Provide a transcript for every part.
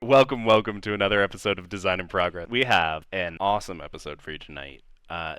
Welcome to another episode of Design in Progress. We have an awesome episode for you tonight.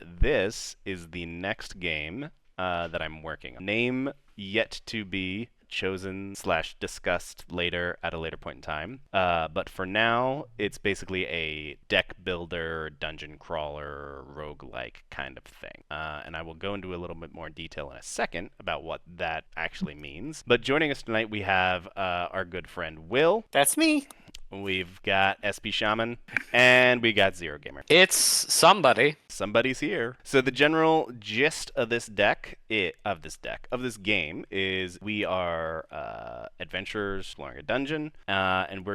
This is the next game that I'm working on. Name yet to be chosen / discussed later at a later point in time. But for now, it's basically a deck builder, dungeon crawler, roguelike kind of thing. And I will go into a little bit more detail in a second about what that actually means. But joining us tonight, we have our good friend Will. That's me. We've got SP Shaman, and we got Zero Gamer. It's somebody. Somebody's here. So the general gist of this this game is we are adventurers exploring a dungeon, and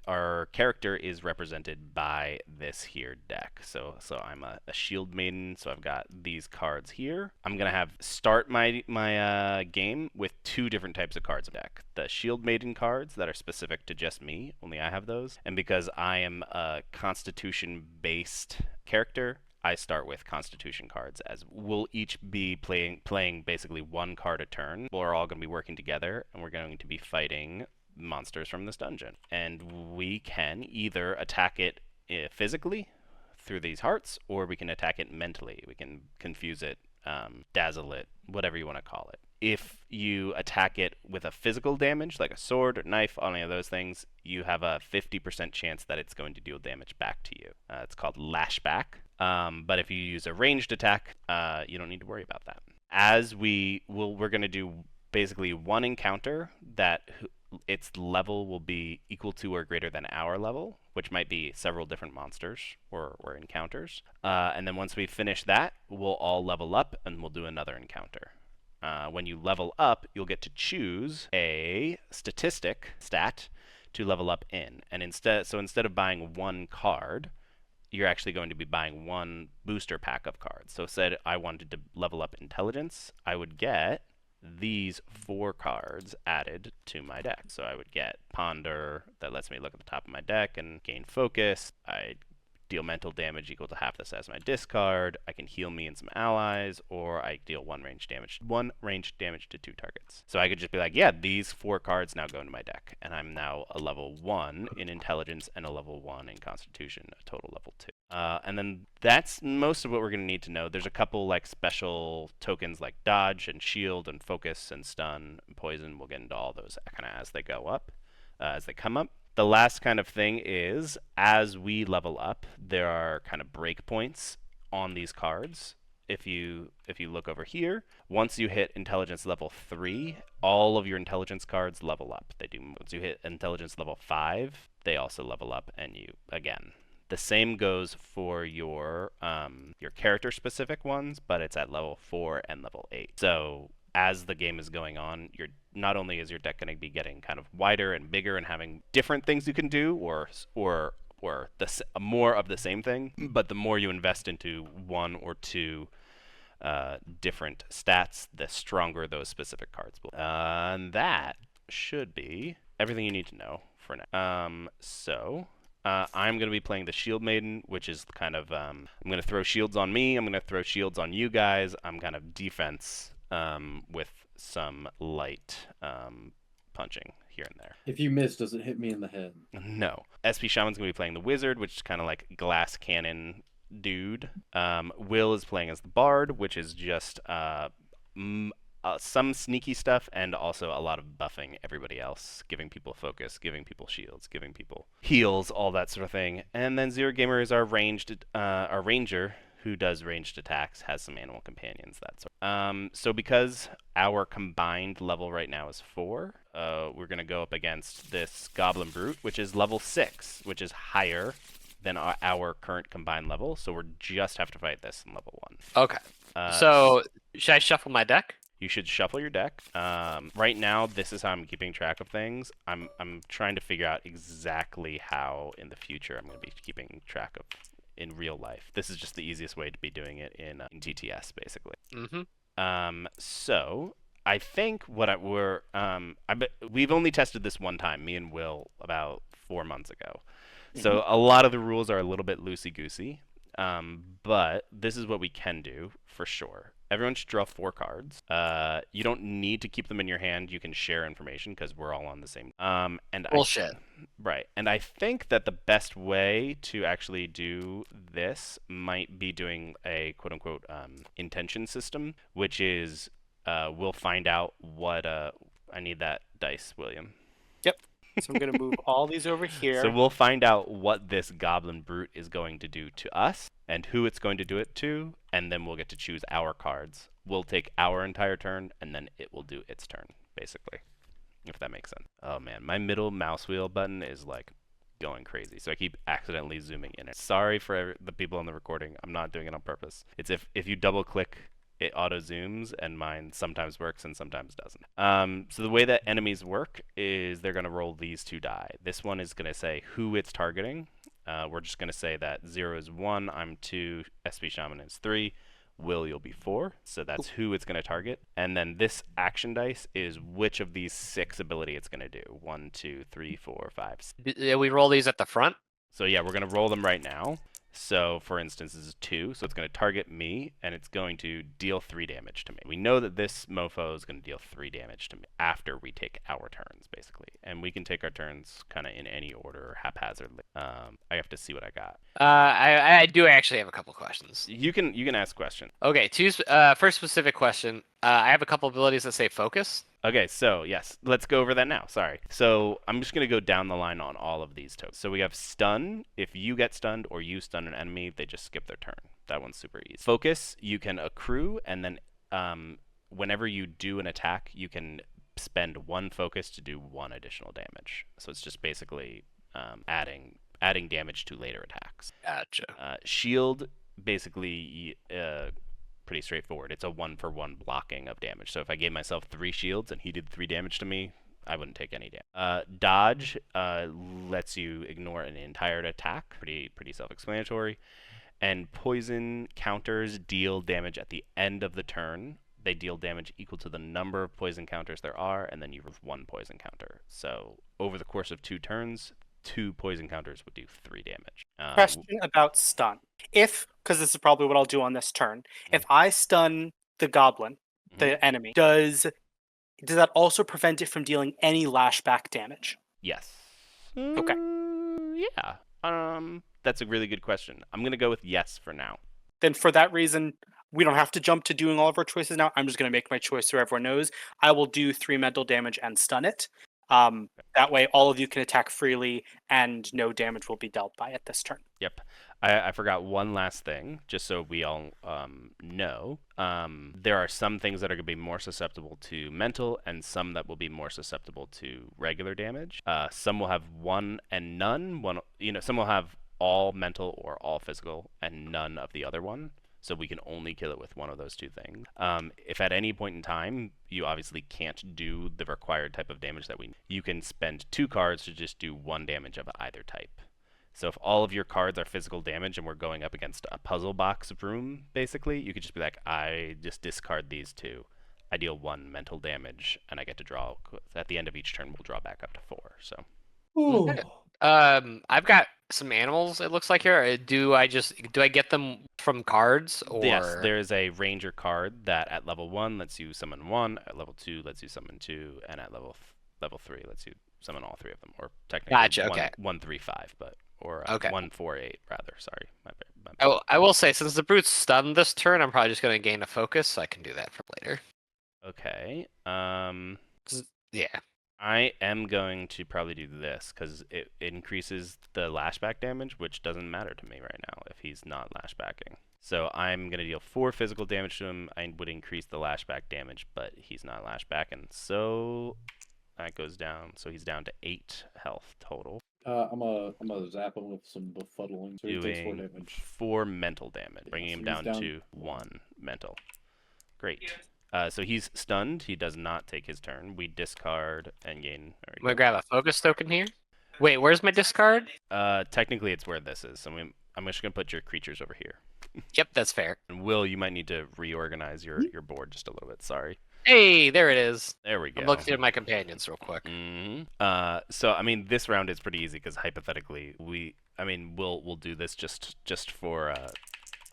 our character is represented by this here deck. So I'm a shield maiden, so I've got these cards here. I'm gonna start my game with two different types of cards in the deck. The shield maiden cards that are specific to just me, only I have those. And because I am a constitution-based character, I start with constitution cards, as we'll each be playing basically one card a turn. We're all going to be working together, and we're going to be fighting monsters from this dungeon. And we can either attack it physically through these hearts, or we can attack it mentally. We can confuse it, dazzle it, whatever you want to call it. If you attack it with a physical damage, like a sword or knife, any of those things, you have a 50% chance that it's going to deal damage back to you. It's called lashback. But if you use a ranged attack, you don't need to worry about that. We're going to do basically one encounter that its level will be equal to or greater than our level, which might be several different monsters or encounters. And then once we finish that, we'll all level up and we'll do another encounter. When you level up, you'll get to choose a stat to level up in. And instead of buying one card, you're actually going to be buying one booster pack of cards. So said I wanted to level up intelligence, I would get these 4 cards added to my deck. So I would get Ponder, that lets me look at the top of my deck and gain focus. I deal mental damage equal to half the size of my discard. I can heal me and some allies, or I deal one range damage to 2 targets. So I could just be like, yeah, these 4 cards now go into my deck, and I'm now a level 1 in intelligence and a level 1 in constitution, a total level 2. And then that's most of what we're going to need to know. There's a couple like special tokens like dodge and shield and focus and stun and poison. We'll get into all those kind of as they go up, as they come up. The last kind of thing is, as we level up, there are kind of breakpoints on these cards. If you look over here, once you hit intelligence level 3, all of your intelligence cards level up. They do. Once you hit intelligence level 5, they also level up, and again. The same goes for your character-specific ones, but it's at level 4 and level 8. So as the game is going on, not only is your deck going to be getting kind of wider and bigger and having different things you can do, or more of the same thing, but the more you invest into one or two different stats, the stronger those specific cards will. And that should be everything you need to know for now. I'm going to be playing the Shield Maiden, which is kind of, I'm going to throw shields on me, I'm going to throw shields on you guys. I'm kind of defense with some light punching here and there. If you miss, does it hit me in the head? No. SP Shaman's going to be playing the Wizard, which is kind of like glass cannon dude. Will is playing as the Bard, which is just some sneaky stuff and also a lot of buffing everybody else, giving people focus, giving people shields, giving people heals, all that sort of thing. And then Zero Gamer is our ranger, who does ranged attacks, has some animal companions, that sort. So because our combined level right now is 4, we're going to go up against this Goblin Brute, which is level 6, which is higher than our current combined level. So we just have to fight this in level 1. Okay. So should I shuffle my deck? You should shuffle your deck. Right now, this is how I'm keeping track of things. I'm trying to figure out exactly how in the future I'm going to be keeping track of in real life. This is just the easiest way to be doing it in TTS, basically. Mm-hmm. So I think we've only tested this one time, me and Will, about 4 months ago. So a lot of the rules are a little bit loosey-goosey, but this is what we can do for sure. everyone should draw 4 cards. You don't need to keep them in your hand. You can share information because we're all on the same. And Bullshit. Right. And I think that the best way to actually do this might be doing a quote unquote intention system, which is we'll find out what I need that dice, William. Yep. So I'm going to move all these over here. So we'll find out what this goblin brute is going to do to us and who it's going to do it to, and then we'll get to choose our cards. We'll take our entire turn, and then it will do its turn, basically, if that makes sense. Oh man, my middle mouse wheel button is like going crazy, so I keep accidentally zooming in it. Sorry for the people on the recording. I'm not doing it on purpose. It's if you double click, it auto zooms, and mine sometimes works and sometimes doesn't. So the way that enemies work is they're going to roll these 2 die. This one is going to say who it's targeting. We're just going to say that 0 is 1, I'm 2, SP Shaman is 3, Will, you'll be 4. So that's who it's going to target. And then this action dice is which of these 6 ability it's going to do. 1, 2, 3, 4, 5, 6. We roll these at the front? So yeah, we're going to roll them right now. So, for instance, this is 2, so it's going to target me, and it's going to deal 3 damage to me. We know that this mofo is going to deal 3 damage to me after we take our turns, basically. And we can take our turns kind of in any order or haphazardly. I have to see what I got. I do actually have a couple questions. You can ask questions. Okay, first specific question. I have a couple abilities that say focus. Okay, so yes, let's go over that now. Sorry. So I'm just going to go down the line on all of these tokens. So we have stun. If you get stunned or you stun an enemy, they just skip their turn. That one's super easy. Focus, you can accrue, and then whenever you do an attack, you can spend 1 focus to do 1 additional damage. So it's just basically adding damage to later attacks. Gotcha. Shield, basically pretty straightforward. It's a 1-for-1 blocking of damage. So if I gave myself 3 shields and he did 3 damage to me, I wouldn't take any damage. Dodge lets you ignore an entire attack. Pretty self-explanatory. And poison counters deal damage at the end of the turn. They deal damage equal to the number of poison counters there are, and then you have 1 poison counter. So over the course of 2 turns, 2 poison counters would do 3 damage. Question about stun. Because this is probably what I'll do on this turn. If I stun the goblin, the enemy, does that also prevent it from dealing any lashback damage? Yes. Okay. Yeah. That's a really good question. I'm going to go with yes for now. Then for that reason, we don't have to jump to doing all of our choices now. I'm just going to make my choice so everyone knows. I will do 3 mental damage and stun it. That way all of you can attack freely and no damage will be dealt by it this turn. Yep. I forgot one last thing, just so we all know. There are some things that are going to be more susceptible to mental and some that will be more susceptible to regular damage. Some will have 1 and none. Some will have all mental or all physical and none of the other one. So we can only kill it with one of those 2 things. If at any point in time, you obviously can't do the required type of damage that you can spend 2 cards to just do 1 damage of either type. So if all of your cards are physical damage and we're going up against a puzzle box room, basically, you could just be like, I just discard these 2. I deal 1 mental damage, and I get to draw. At the end of each turn, we'll draw back up to 4. So. Ooh. I've got some animals, it looks like here. Do I get them from cards, or? Yes, there's a ranger card that at level 1 lets you summon 1, at level 2 lets you summon 2, and at level 3 lets you summon all 3 of them, or technically Gotcha, okay. 1, 3, 5, but okay. 1, 4, 8 rather. Sorry, my bad. I will say, since the brute's stunned this turn, I'm probably just going to gain a focus, so I can do that for later. Okay. Yeah. I am going to probably do this because it increases the lashback damage, which doesn't matter to me right now if he's not lashbacking. So I'm going to deal 4 physical damage to him. I would increase the lashback damage, but he's not lashbacking. So that goes down. So he's down to 8 health total. I'm gonna zap him with some befuddling. So he takes 4 Doing damage. 4 mental damage, bringing so him he's down to 1 mental. Great. So he's stunned. He does not take his turn. We discard and gain. I'm going to grab a focus token here. Wait, where's my discard? Technically, it's where this is. So I'm just going to put your creatures over here. Yep, that's fair. And Will, you might need to reorganize your board just a little bit. Sorry. Hey, there it is. There we go. I'm looking at my companions real quick. So I mean, this round is pretty easy because hypothetically, we'll do this just for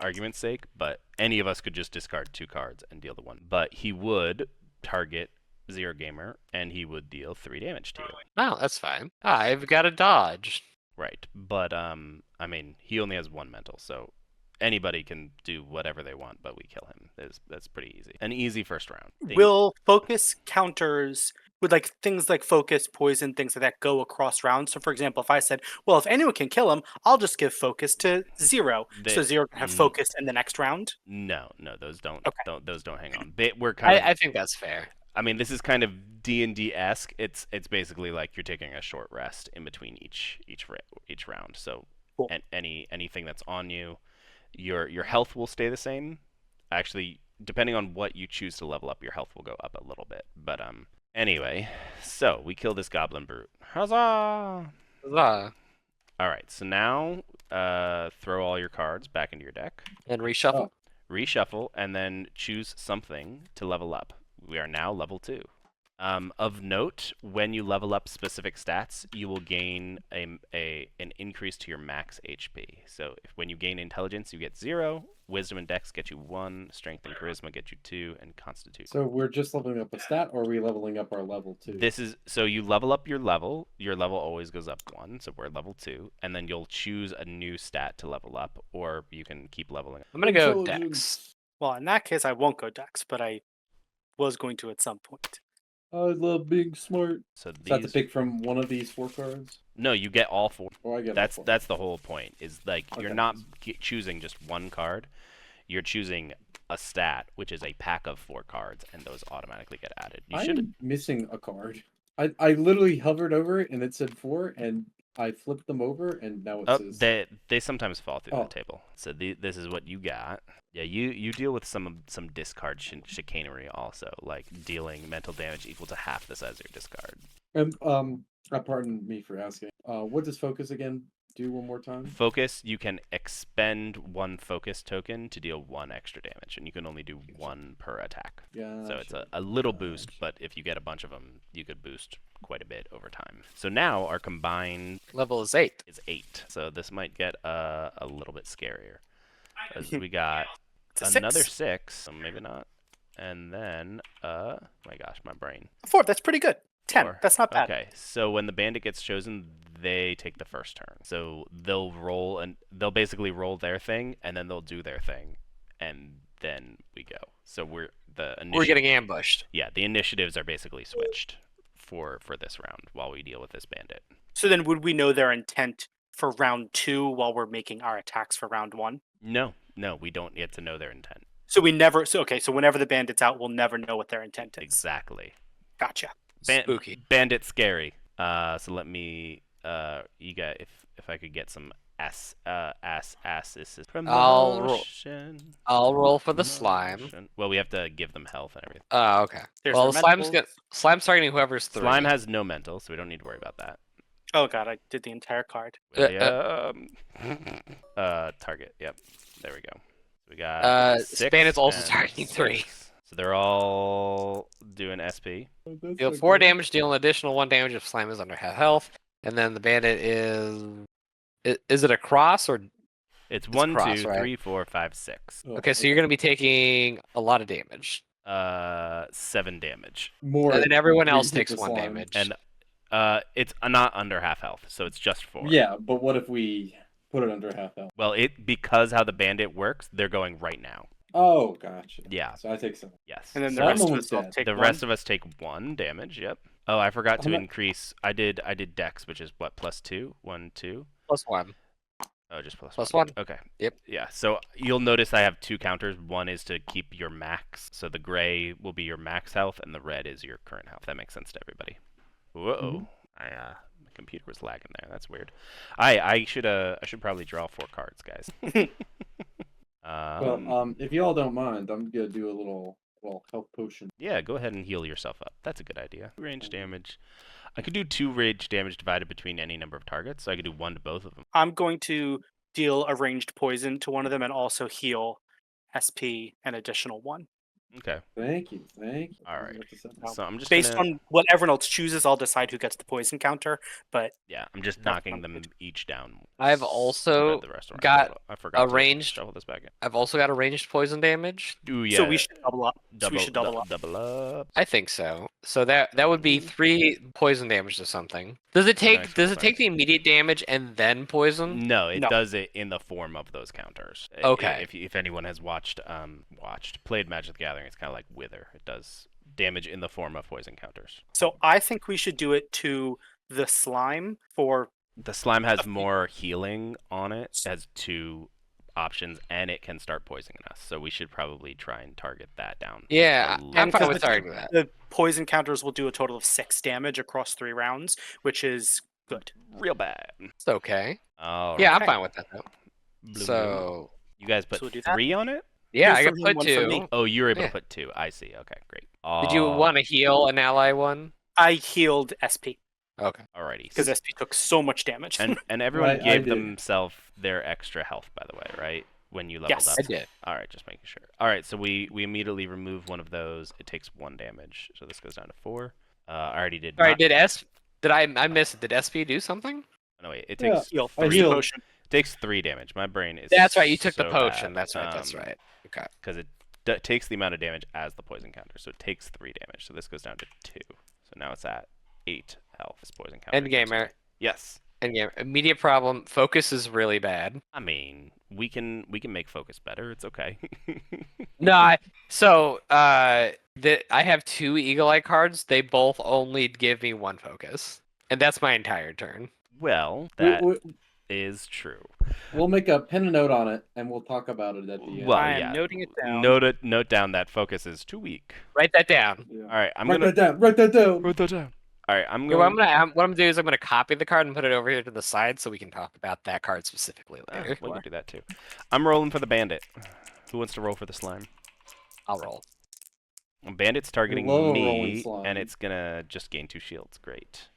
argument's sake, but any of us could just discard 2 cards and deal the 1. But he would target Zero Gamer, and he would deal 3 damage to you. Oh, that's fine. I've got a dodge. Right, but I mean, he only has 1 mental, so anybody can do whatever they want, but we kill him. That's pretty easy. An easy first round. Will focus counters with like things like focus, poison, things like that go across rounds? So, for example, if I said, "Well, if anyone can kill him, I'll just give focus to Zero," so Zero can have focus in the next round. No, those don't. Okay. Those don't hang on. We're kind of. I think that's fair. I mean, this is kind of D&D-esque. It's basically like you're taking a short rest in between each round. So, Cool. anything that's on you, your health will stay the same. Actually, depending on what you choose to level up, your health will go up a little bit. But anyway, so we kill this goblin brute. Huzzah! Huzzah. All right, so now throw all your cards back into your deck. And reshuffle. Reshuffle, and then choose something to level up. We are now level 2. Of note, when you level up specific stats, you will gain an increase to your max HP. So when you gain intelligence, you get 0. Wisdom and dex get you 1. Strength and charisma get you 2. And constitution. So we're just leveling up a stat, or are we leveling up our level too? This is so you level up your level. Your level always goes up 1, so we're level 2, and then you'll choose a new stat to level up, or you can keep leveling up. I'm gonna go Intelligence. Dex. Well, in that case, I won't go Dex, but I was going to at some point. I love being smart. So So I have to these. pick from one of these 4 cards? No, you get all 4. Or I get all That's 4? that's the whole point. Is like you're Okay. not choosing just 1 card. You're choosing a stat, which is a pack of 4 cards, and those automatically get added. You should. I'm missing a card. I literally hovered over it and it said 4, and I flipped them over, and now it Oh, says... they sometimes fall through Oh. the table. So this is what you got. Yeah, you deal with some discard chicanery also, like dealing mental damage equal to half the size of your discard. And pardon me for asking. What does focus again do one more time? Focus, you can expend 1 focus token to deal 1 extra damage, and you can only do 1 per attack. Yeah. So it's a little boost, but if you get a bunch of them, you could boost quite a bit over time. So now our combined Level is 8. is 8. So this might get a little bit scarier. As we got It's a another 6. 6, so maybe not. And then, my gosh, my brain. 4. That's pretty good. 10. 4. That's not bad. Okay, so when the bandit gets chosen, they take the first turn. So they'll roll, and they'll basically roll their thing, and then they'll do their thing, and then we go. So we're getting ambushed. Yeah, the initiatives are basically switched for this round while we deal with this bandit. So then would we know their intent for round 2 while we're making our attacks for round 1? No, we don't get to know their intent. So we never. So okay. So whenever the bandit's out, we'll never know what their intent is. Exactly. Gotcha. Spooky. Bandit scary. So let me you got if I could get some assists from I'll roll. motion. I'll roll for the slime. Motion. Well, we have to give them health and everything. Oh, okay. There's Well, their slime's targeting whoever's 3. Slime has no mental, so we don't need to worry about that. Oh god, I did the entire card. Target. Yep. There we go. We got 6 Bandit's also and targeting 3. 6. So they're all doing SP. Oh, that's Deal so 4 good. damage, deal an additional 1 damage if slime is under half health. And then the bandit is... Is it a cross or... It's 1, cross, 2, right? 3, 4, 5, 6. Oh, Okay, so you're going to be taking a lot of damage. 7 damage. more. And then everyone we else hit takes the 1 slime. damage. And it's not under half health, so it's just 4. Yeah, but what if we put it under half health? Well, because how the bandit works, they're going right now. Oh, gotcha. Yeah. So I take 7. Yes. And then the So rest of almost us all dead. take the 1. rest of us take 1 damage. Yep. Oh, I forgot to I'm not- increase. I did Dex, which is what, +2? 1, 2. +1. Oh, just plus Plus 1. 1. Okay. Yep. Yeah. So you'll notice I have 2 counters. One is to keep your max. So the gray will be your max health, and the red is your current health. That makes sense to everybody. Whoa. My computer was lagging there. That's weird. I should probably draw 4 cards, guys. Well, if you all don't mind, I'm gonna do a little health potion. Yeah, go ahead and heal yourself up. That's a good idea. Range damage. I could do 2 rage damage divided between any number of targets. So I could do 1 to both of them. I'm going to deal a ranged poison to one of them and also heal SP an additional 1. Okay. Thank you. All right. What to say. So I'm just Based gonna. on what everyone else chooses, I'll decide who gets the poison counter. But Yeah, I'm just That knocking sounds them good. each down. I've Too also bad the rest aren't got I forgot to ranged. shuffle this back in. I've also got a ranged poison damage. Ooh, so yeah. we should double up. So we should double up. Double up. I think so. So that would be 3 poison damage to something. Does it Nice take little thing. the immediate damage and then poison? No, it No. does it in the form of those counters. Okay. If anyone has played Magic the Gathering, it's kind of like Wither. It does damage in the form of poison counters. So I think we should do it to the slime for. The slime has more healing on it. It has 2 options, and it can start poisoning us. So we should probably try and target that down. Yeah, a I'm little fine because with the- targeting that. The poison counters will do a total of 6 damage across 3 rounds, which is good. real bad. It's okay. Oh, Yeah, I'm Okay. fine with that though. Blue, So you guys put So we'll do that? 3 on it? yeah, Two I for got him, put one for me. 2. Oh, you were able Yeah. to put 2. I see. Okay, great. Did you want to heal an ally one? I healed SP Okay. Alrighty. because SP took so much damage. And everyone Right, I gave did. themselves their extra health, by the way, right? When you leveled Yes. up. I did. All right, just making sure. All right, so we immediately remove one of those. It takes 1 damage, so this goes down to 4. I already did. All right, not- did I miss it? Did SP do something? No, wait. It Yeah. takes Heal. I Free healed. potion. takes 3 damage. My brain is. That's right, you took the so potion. bad. That's right. That's right. Okay. Because it takes the amount of damage as the poison counter, so it takes 3 damage. So this goes down to 2. So now it's at 8 health. This poison counter. End goes gamer. away. Yes. And yeah, immediate problem. Focus is really bad. I mean, we can make focus better. It's okay. No, I have 2 Eagle Eye cards. They both only give me 1 focus, and that's my entire turn. Well, We- that we- is true. We'll make a pen and note on it, and we'll talk about it at the end. Well, I am yeah. noting it down. Note down that focus is too weak. Write that down. Yeah. All right, I'm Write gonna that down. Write that down. write that down. All right, I'm Okay, what going. I'm gonna do is I'm gonna copy the card and put it over here to the side so we can talk about that card specifically later. We can do that too. I'm rolling for the bandit. Who wants to roll for the slime? I'll roll. Bandit's targeting love rolling me, slime. and it's gonna just gain 2 shields. Great.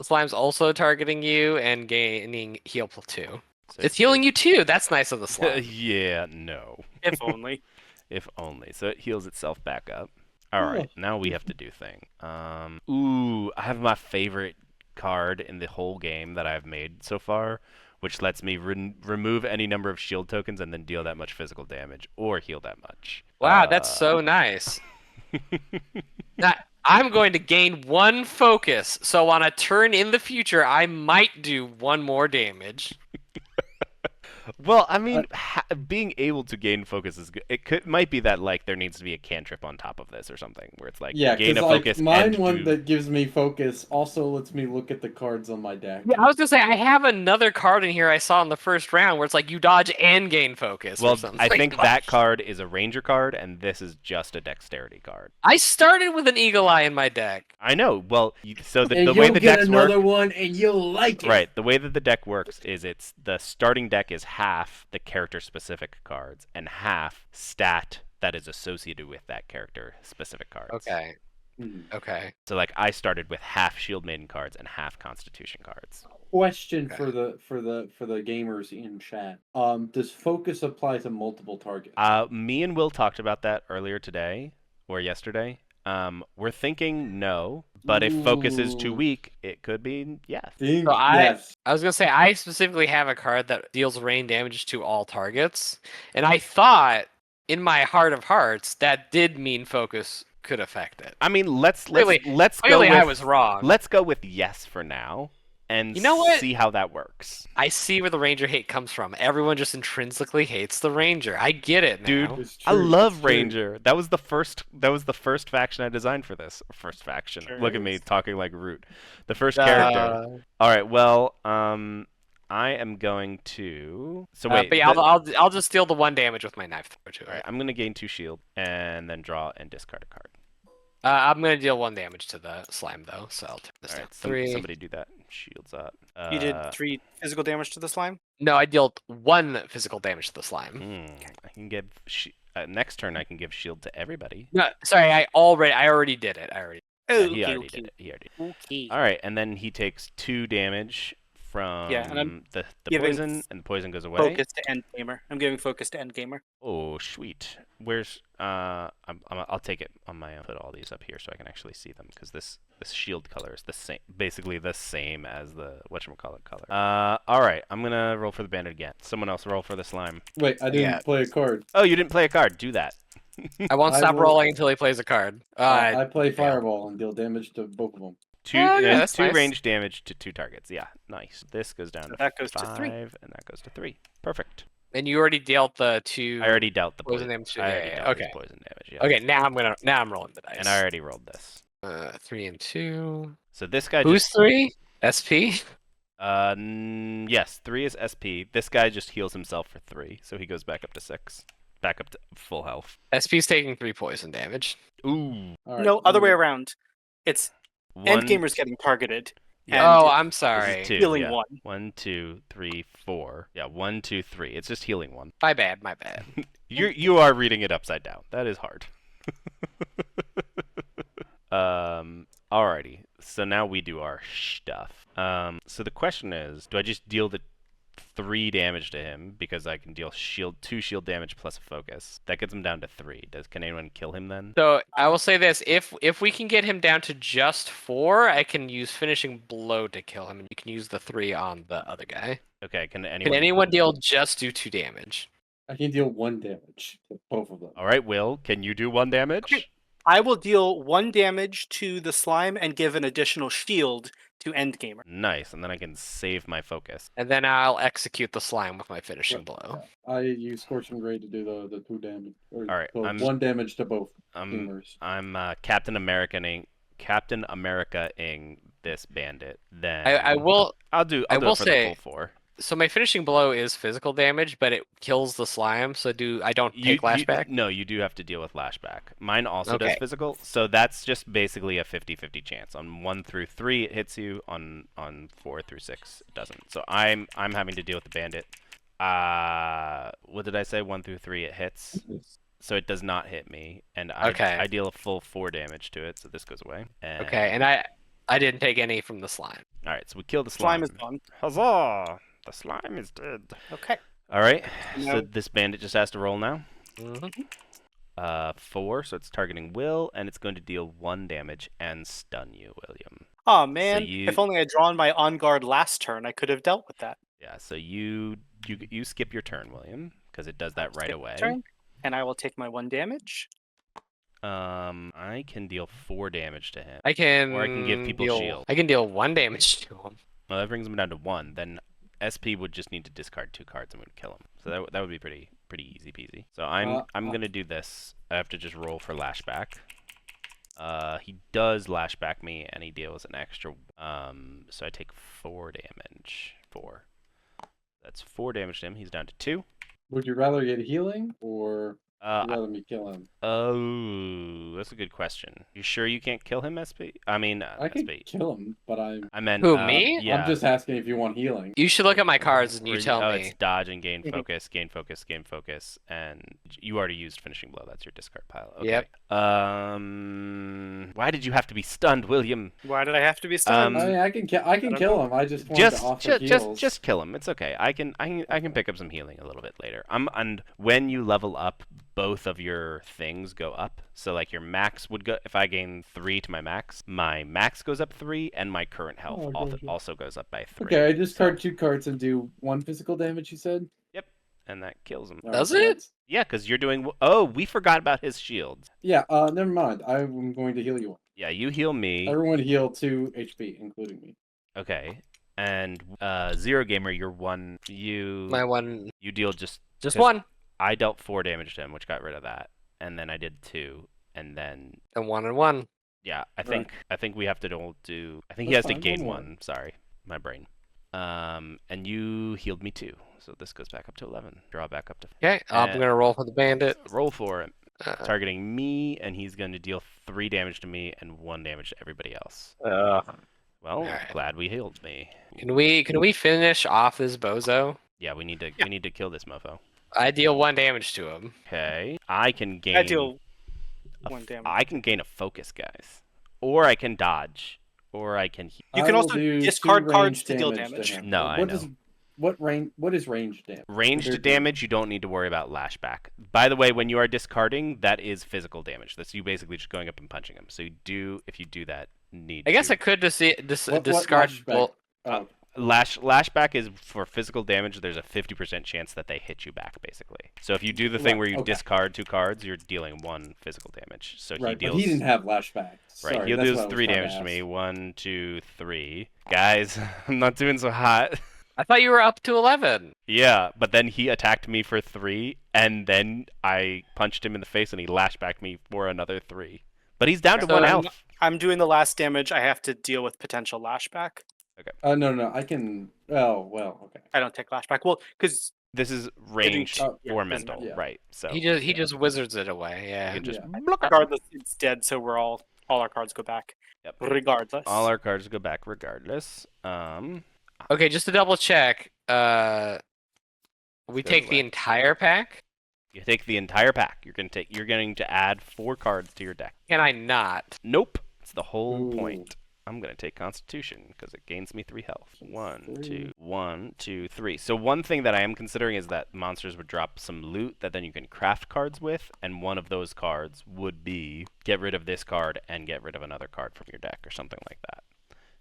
Slime's also targeting you and gaining heal +2. So It's healing you too. That's nice of the slime. yeah, no. If only. If only. So it heals itself back up. All right, Oh. now we have to do thing. Ooh, I have my favorite card in the whole game that I've made so far, which lets me remove any number of shield tokens and then deal that much physical damage or heal that much. Wow, that's so nice. Now, I'm going to gain 1 focus, so on a turn in the future, I might do 1 more damage. Well, I mean, being able to gain focus is good. It might be that like there needs to be a cantrip on top of this or something, where it's like Yeah, gain a because focus mine and one do... that gives me focus also lets me look at the cards on my deck. Yeah, I was gonna say I have another card in here I saw in the first round where it's like you dodge and gain focus. Well, or something. I think that card is a ranger card, and this is just a dexterity card. I started with an eagle eye in my deck. I know. Well, so And the way you'll the get decks another work, one, and you'll like it. right? The way that the deck works is it's the starting deck is half the character-specific cards and half stat that is associated with that character-specific cards. Okay. Hmm. Okay. So like I started with half Shield Maiden cards and half Constitution cards. Question Okay. for the gamers in chat. Does focus apply to multiple targets? Me and Will talked about that earlier today or yesterday. We're thinking no, but if focus is too Ooh. weak, it could be yes. Think So I- yes. I was gonna say I specifically have a card that deals rain damage to all targets, and I thought in my heart of hearts that did mean focus could affect it. I mean, let's Clearly- go with Clearly, I was wrong. let's go with yes for now and You know what? see how that works. I see where the ranger hate comes from. Everyone just intrinsically hates the ranger. I get it now. Dude, It's I true, love it's true. Ranger. That was the first faction I designed for this. First faction. Sure Look at me is. talking like Root. The first character. All right. Well, I am going to. So wait. but yeah, I'll just deal the 1 damage with my knife throw to All right. it. I'm gonna gain 2 shield and then draw and discard a card. I'm gonna deal 1 damage to the slime though, so I'll take this All down. right. 3. Somebody do that. Shields up. You did 3 physical damage to the slime? No, I dealt 1 physical damage to the slime. I can give next turn. I can give shield to everybody. No, sorry, I already did it. Yeah, he already did it. He already. Okay. All right, and then he takes 2 damage from Yeah, and I'm the giving poison, and the poison goes away. Focus to end gamer. I'm giving focus to end gamer. Oh, sweet. Where's I'll take it on my own. Put all these up here so I can actually see them because this shield color is the same, basically the same as the whatchamacallit color. All right, I'm gonna roll for the bandit again. Someone else roll for the slime. Wait, I didn't Yeah. play a card. Oh, you didn't play a card. Do that. I won't I stop will- rolling until he plays a card. I play failed. Fireball and deal damage to both of them. Two, Oh, yeah, that's two nice. range damage to 2 targets. Yeah, nice. This goes down So to that goes to 5, 3. and that goes to 3. Perfect. And you already dealt the 2. I already dealt the Poison poison damage. I already dealt his Okay. poison damage. Yeah. Okay, now I'm rolling the dice. And I already rolled this. 3 and 2. So this guy Who's just 3? SP. yes, 3 is SP. This guy just heals himself for 3, so he goes back up to 6. Back up to full health. SP's taking 3 poison damage. Ooh. All right, No, other way around. It's end One, gamer's getting targeted. Yeah. Oh, And I'm this sorry. is 2, healing yeah. 1. 1, 2, 3, 4. Yeah, 1, 2, 3. It's just healing 1. My bad. You are reading it upside down. That is hard. Alrighty. So now we do our stuff. So the question is, do I just deal the 3 damage to him because I can deal 2 shield damage plus a focus? That gets him down to 3. Can anyone kill him then? So I will say this: if we can get him down to just 4, I can use finishing blow to kill him, and you can use the 3 on the other guy. Okay. Can Can anyone? anyone deal just do 2 damage? I can deal 1 damage to both of them. All right, Will. Can you do 1 damage? Okay. I will deal 1 damage to the slime and give an additional shield to end gamer. Nice. And then I can save my focus. And then I'll execute the slime with my finishing blow. I use Scorching Ray to do the 2 damage. Or All right, well, I'm- 1 damage to both I'm gamers. Captain America-ing this bandit. Then I will. I'll do I it will for say- the full 4. So my finishing blow is physical damage, but it kills the slime. So I don't take lashback? No, you do have to deal with lashback. Mine also does Okay. physical, so that's just basically a 50-50 chance. On 1 through 3, it hits you. On 4 through 6, it doesn't. So I'm having to deal with the bandit. What did I say? 1 through 3, it hits. So it does not hit me, and I deal a full 4 damage to it. So this goes away. And, Okay, and I didn't take any from the slime. all right, so we kill the Slime slime. is gone. Huzzah! The slime is dead. Okay. All right, Now- so this bandit just has to roll now. Mm-hmm. 4, so it's targeting Will, and it's going to deal 1 damage and stun you, William. Oh man, you- if only I'd drawn my on guard last turn, I could have dealt with that. Yeah, so you skip your turn, William, because it does that right Skip away. turn, and I will take my 1 damage. I can deal 4 damage to him. I can. Or I can give people deal, shield. I can deal 1 damage to him. Well, that brings him down to 1. Then SP would just need to discard 2 cards and would kill him. So that would be pretty easy peasy. So I'm gonna do this. I have to just roll for lashback. He does lashback me, and he deals an extra. So I take 4 damage. 4. That's 4 damage to him. He's down to 2. Would you rather get healing or would you I- rather me kill him? Oh, that's a good question. You sure you can't kill him, SP? I mean, I can SP. kill him, but I meant Who, me? Yeah. I'm just asking if you want healing. You should look at my cards and Or you tell oh, me. it's dodge and gain Mhm. focus, gain focus, gain focus, and you already used finishing blow. That's your discard pile. Okay. Yep. Why did you have to be stunned, William? Why did I have to be stunned? I mean, I can kill him. I just wanted to offer heals. Just kill him. It's okay. I can pick up some healing a little bit later. And when you level up, both of your things go up. So like your max would go, if I gain 3 to my max goes up 3, and my current health Oh, gotcha. also goes up by 3. Okay, I discard 2 cards and do 1 physical damage. You said. And that kills him. All Does so it? that's- Yeah, because you're doing. Oh, we forgot about his shields. Yeah. Never mind. I'm going to heal you. Yeah, you heal me. Everyone heal 2 HP, including me. Okay. And Zero Gamer, you're 1. My one. You deal just 1. I dealt 4 damage to him, which got rid of that, and then I did 2, and then And 1 and 1. yeah, I think we have to do. I think he That's has to fine, gain one more. 1. Sorry, my brain. And you healed me 2, so this goes back up to 11. Draw back up to. Okay, I'm And- gonna roll for the bandit. Roll for it. Uh, Targeting me, and he's going to deal 3 damage to me and 1 damage to everybody else. uh, Well, Alright. glad we healed me. can we finish off this bozo? Yeah, we need to kill this mofo. I deal 1 damage to him. Okay, I can gain. I deal a 1 damage. I can gain a focus, guys, or I can dodge, or I can. You I can will also do discard 2 cards range to deal damage damage. to him. No, I know. What is range damage? Ranged compared to- damage, you don't need to worry about lashback. By the way, when you are discarding, that is physical damage. That's you basically just going up and punching him. So you do, if you do that, need. I guess to... I could What discard. lashback? Well, Oh, Lashback is for physical damage. There's a 50% chance that they hit you back, basically. So if you do the thing Right, where you okay. discard 2 cards, you're dealing 1 physical damage. So right, he deals. but he didn't have lashback. Sorry, Right, he'll that's do what I was 3 trying damage to ask. me. 1, 2, 3. Guys, I'm not doing so hot. I thought you were up to 11. Yeah, but then he attacked me for 3, and then I punched him in the face, and he lashed back me for another 3. But he's down to So 1 I'm- health. I'm doing the last damage. I have to deal with potential lashback. No, I can. Oh, well, okay. I don't take lashback. Well, because This is ranged Oh, yeah, for doesn't mental, matter. Yeah. right? So He just wizards it away. you Yeah. can just Yeah. block it. regardless, it's dead. So we're all our cards go back. Yep. Regardless. All our cards go back regardless. Okay, just to double check. We Go take the away. entire pack. You take the entire pack. You're going to add 4 cards to your deck. Can I not? Nope. It's the whole Ooh. point. I'm gonna take Constitution because it gains me 3 health. That's 1, 2, three. 1, 2, 3. So one thing that I am considering is that monsters would drop some loot that then you can craft cards with, and one of those cards would be get rid of this card and get rid of another card from your deck or something like that.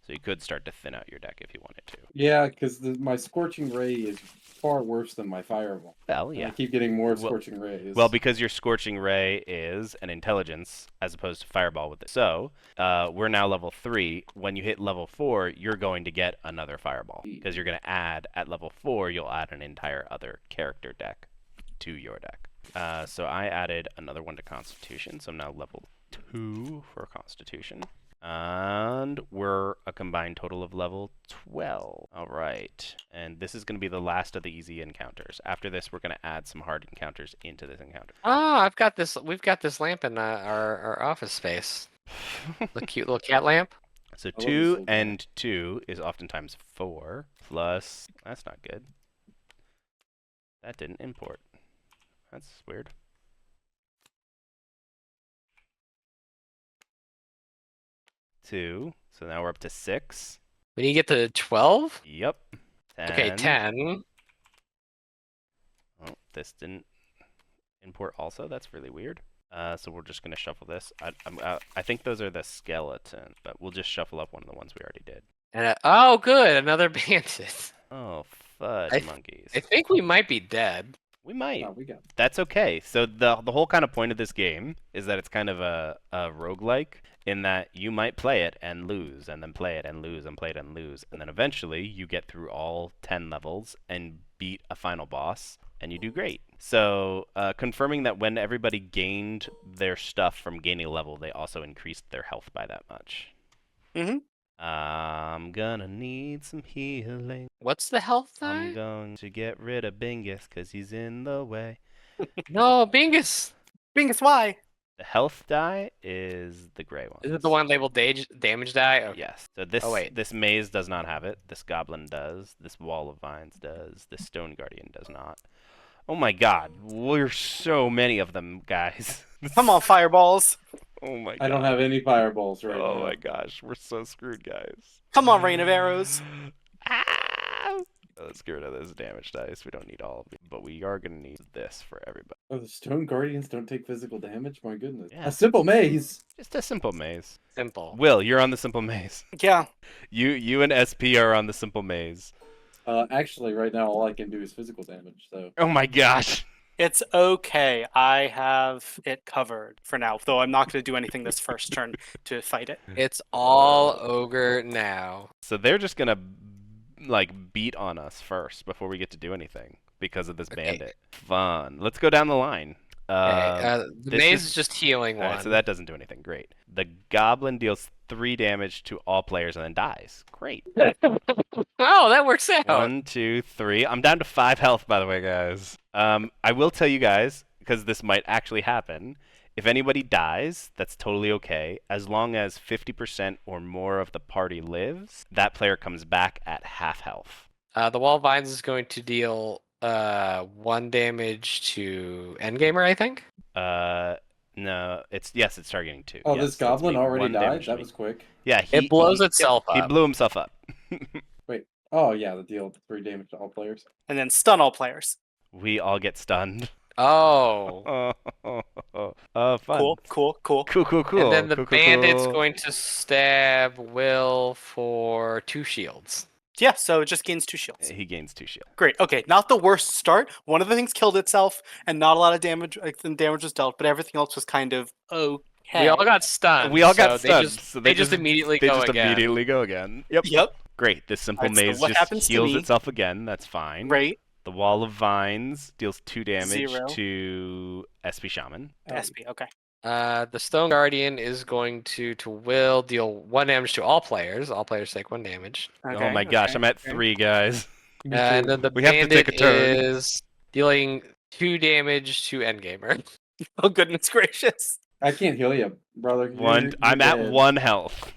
So you could start to thin out your deck if you wanted to. Yeah, because my Scorching Ray is far worse than my Fireball. Well, And yeah. I keep getting more Well- Scorching Rays. Well, because your Scorching Ray is an intelligence as opposed to Fireball with it. So, we're now level 3. When you hit level 4, you're going to get another Fireball. Because you're going to add, at level 4, you'll add an entire other character deck to your deck. So I added another one to Constitution. So I'm now level 2 for Constitution. And we're a combined total of level 12. All right. And this is going to be the last of the easy encounters. After this, we're going to add some hard encounters into this encounter. Oh, I've got this. We've got this lamp in our office space. The cute little cat lamp. So I love this 2 little guy. and 2 is oftentimes 4 plus. That's not good. That didn't import. That's weird. Two. So now we're up to 6. When you get to 12. Yep. Okay, 10. Oh, this didn't import also. That's really weird. So we're just gonna shuffle this. I think those are the skeleton, but we'll just shuffle up one of the ones we already did. And oh, good, another bandit. Oh, fudge I- monkeys. I think we might be dead. We might. Oh, we got. That's okay. So the whole kind of point of this game is that it's kind of a roguelike in that you might play it and lose, and then play it and lose, and play it and lose, and then eventually you get through all 10 levels and beat a final boss, and you do great. So confirming that when everybody gained their stuff from gaining a level, they also increased their health by that much. Mhm. I'm gonna need some healing. What's the health I'm die? going to get rid of Bingus because he's in the way. No, Bingus. Bingus, why? The health die is the gray one. Is it the one labeled damage die? Okay. Yes. So this wait. this maze does not have it. This goblin does. This wall of vines does. This stone guardian does not. Oh my god. There's so many of them, guys. Come on, fireballs. Oh my god. I don't have any fireballs right Oh now. my gosh. We're so screwed, guys. Come on, rain of arrows. Ah! Let's get rid of this damage dice. We don't need all of it. But we are going to need this for everybody. Oh, the Stone Guardians don't take physical damage? My goodness. Yeah. A simple maze! Just a simple maze. Simple. Will, you're on the simple maze. Yeah. You and SP are on the simple maze. Actually, right now, all I can do is physical damage, so. Oh my gosh. It's okay. I have it covered for now, though I'm not going to do anything this first turn to fight it. It's all ogre now. So they're just gonna like beat on us first before we get to do anything because of this Okay. bandit. Fun. Let's go down the line. Okay, the this maze is- is just healing All one. right, so that doesn't do anything. Great. The goblin deals 3 damage to all players and then dies. Great. Oh, that works out. 1, 2, 3. I'm down to 5 health, by the way, guys. I will tell you guys because this might actually happen. If anybody dies, that's totally okay. As long as 50% or more of the party lives, that player comes back at half health. The wall of vines is going to deal 1 damage to endgamer, I think. No, yes, it's targeting 2. Oh, yes, this so it's goblin gonna be already 1 died? damage to That me. was quick. Yeah, It blows itself He up. blew himself up. Wait. Oh, yeah, the deal 3 damage to all players. And then stun all players. We all get stunned. Oh. Fun. Cool. Cool. And then the Cool. bandit's going to stab Will for 2 shields. Yeah, so it just gains 2 shields. He gains 2 shield. Great. Okay, not the worst start. One of the things killed itself, and not a lot of damage. Damage was dealt, but everything else was kind of okay. We all got stunned. We all got so stunned. So they just immediately they go just again. immediately go again. Yep. Yep. Great. This simple Alright, so maze what just happens to heals me? itself again. That's fine. Right. The wall of vines deals 2 damage 0. to SP Shaman. SP. Okay. The Stone Guardian is going to Will deal 1 damage to all players. All players take 1 damage. Okay. Oh my gosh, okay, I'm at okay. 3 guys. And then the We have to bandit take a turn. is dealing 2 damage to Endgamer. Oh goodness gracious. I can't heal you, brother. I'm at 1 health.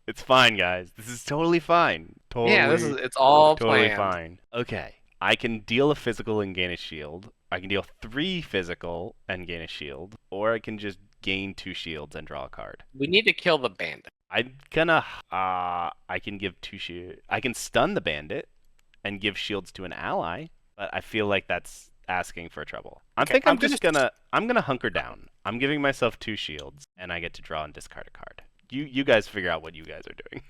It's fine, guys. This is totally fine. Totally. Yeah, it's all totally planned. fine. Okay. I can deal a physical and gain a shield. I can deal 3 physical and gain a shield, or I can just gain 2 shields and draw a card. We need to kill the bandit. I'm gonna. I can give 2 shield. I can stun the bandit and give shields to an ally, but I feel like that's asking for trouble. I think I'm gonna hunker down. I'm giving myself 2 shields, and I get to draw and discard a card. You guys figure out what you guys are doing.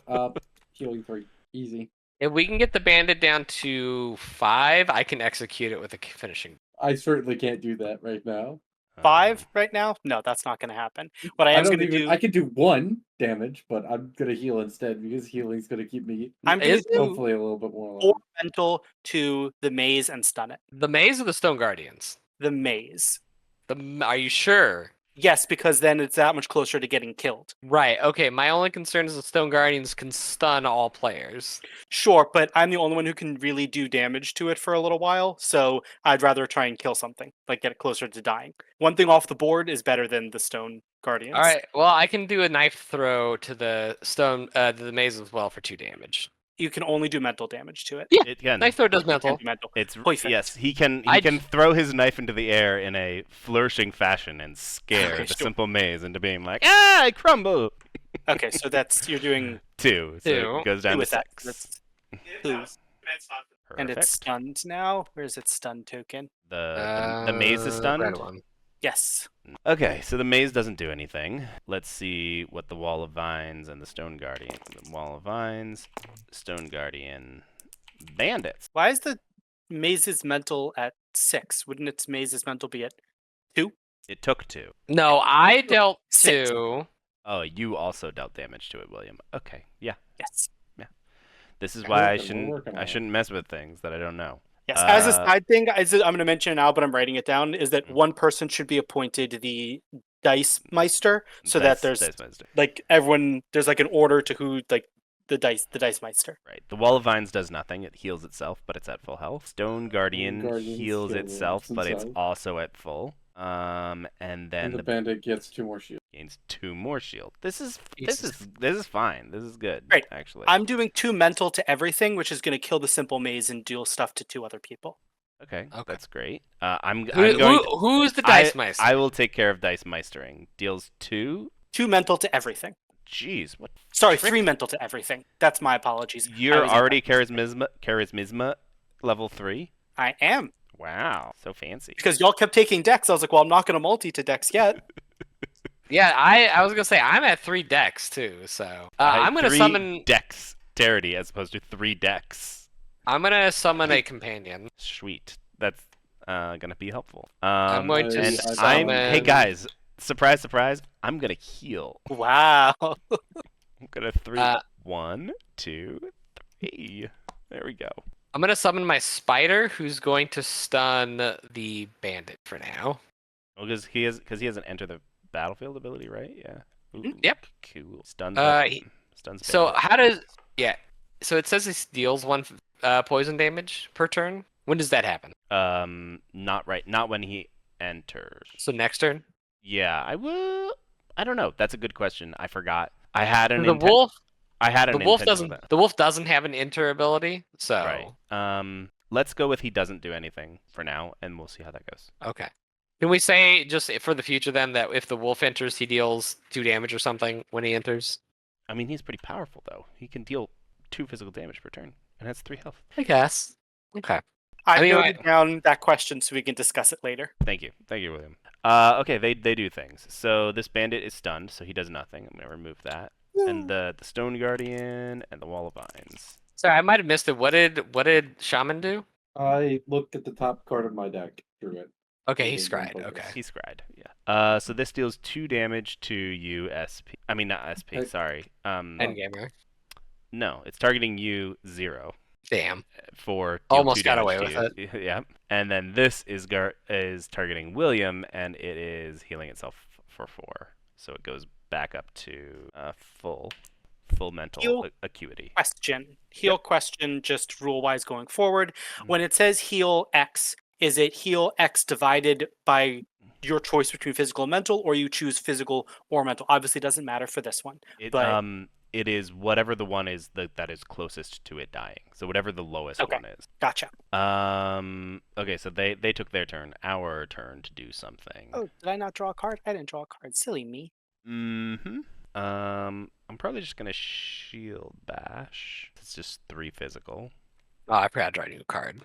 Alright, healing 3. Easy. If we can get the bandit down to 5, I can execute it with a finishing. I certainly can't do that right now. 5 right now? No, that's not going to happen. What I am going to do. I could do 1 damage, but I'm gonna heal instead because healing's gonna keep me I'm going to do hopefully a little bit more. 4 mental to the maze and stun it. The maze or the Stone Guardians? The maze. Are you sure? Yes, because then it's that much closer to getting killed. Right. Okay. My only concern is the Stone Guardians can stun all players. Sure, but I'm the only one who can really do damage to it for a little while, so I'd rather try and kill something, like get it closer to dying. One thing off the board is better than the Stone Guardians. All right. Well, I can do a knife throw to the the maze as well for 2 damage. You can only do mental damage to it. Yeah. It can. Knife throw does You mental. can't do mental. It's Perfect. yes. He can throw his knife into the air in a flourishing fashion and scare Okay, the sure. simple maze into being like, I crumble. Okay, so you're doing 2, so 2. it goes down 2 to with that. 6. That's 2. And it's Perfect. stunned now. Where's its stun token? The maze is stunned. Red one. Yes. Okay, so the maze doesn't do anything. Let's see what the Wall of Vines and the Stone Guardian. The Wall of Vines, Stone Guardian, Bandits. Why is the maze's mental at 6? Wouldn't its maze's mental be at 2? It took 2. No, I dealt 6. 2. Oh, you also dealt damage to it, William. Okay, yeah. Yes. This is why We're working on it. shouldn't mess with things that I don't know. Yes. As a Uh, side thing, I'm going to mention it now, but I'm writing it down, is that one person should be appointed the Dice Meister, so that there's Dice Meister. like everyone, there's like an order to who, like the Dice Meister. Right. The Wall of Vines does nothing. It heals itself, but it's at full health. Stone Guardian Guardians heals heal itself, but it's themselves. also at full. And then And the the bandit gets 2 more shields. gains 2 more shield. This is Jesus. fine. This is good. Great. Actually. I'm doing 2 mental to everything, which is going to kill the simple maze and deal stuff to 2 other people. Okay, Okay. that's great. I'm going to, Who's the Dice Meister? I will take care of Dice Meistering. Deals 2. 2 mental to everything. Jeez, what? Sorry, Trick. 3 mental to everything. That's my apologies. I You're was already incorrect. charismisma level 3? I am. Wow, so fancy. Because y'all kept taking decks, I was like, well, I'm not going to multi to decks yet. Yeah, I was gonna say I'm at 3 decks too, so I'm gonna 3 summon. dexterity as opposed to 3 decks. I'm gonna summon a companion. Sweet. That's gonna be helpful. I'm going to and summon. hey guys, surprise, surprise! I'm gonna heal. Wow. I'm gonna 3. 1, 2, 3. There we go. I'm gonna summon my spider, who's going to stun the bandit for now. Well, because he hasn't entered the battlefield ability, right? Yeah. Ooh, Yep. Cool. Stuns. Stuns. So bandit. how does? Yeah. So it says it deals 1 poison damage per turn. When does that happen? Not right. Not when he enters. So next turn. Yeah, I will. I don't know. That's a good question. I forgot. I had an The wolf. I had an The wolf intention with doesn't. that. The wolf doesn't have an enter ability. So Right. Let's go with he doesn't do anything for now, and we'll see how that goes. okay. Can we say just for the future then that if the wolf enters, he deals 2 damage or something when he enters? I mean, he's pretty powerful though. He can deal 2 physical damage per turn and has 3 health. I guess. Okay. I've mean, noted down that question so we can discuss it later. Thank you, William. Okay, they do things. So this bandit is stunned, so he does nothing. I'm gonna remove that. And the Stone Guardian and the Wall of Vines. Sorry, I might have missed it. What did Shaman do? I looked at the top card of my deck, drew it. Okay, he Gained one scryed. focus. Okay. He scryed, yeah. So this deals 2 damage to you, SP. I mean, not SP. Hey. Sorry. Endgamer. No, it's targeting you 0 Damn. for deal Almost 2 got damage away to with you. Yeah. And then this is targeting William, and it is healing itself for 4. So it goes back up to full mental Heal acuity. Heal question, just rule-wise going forward. When it says heal X, is it heal X divided by your choice between physical and mental, or you choose physical or mental? Obviously, it doesn't matter for this one. It is whatever the one is that is closest to it dying. So whatever the lowest Okay. one is. Gotcha. Okay, so they took their turn. Our turn to do something. Oh, did I not draw a card? I didn't draw a card. Silly me. Mm-hmm. I'm probably just gonna shield bash. It's just 3 physical. Oh, I forgot to draw a new card.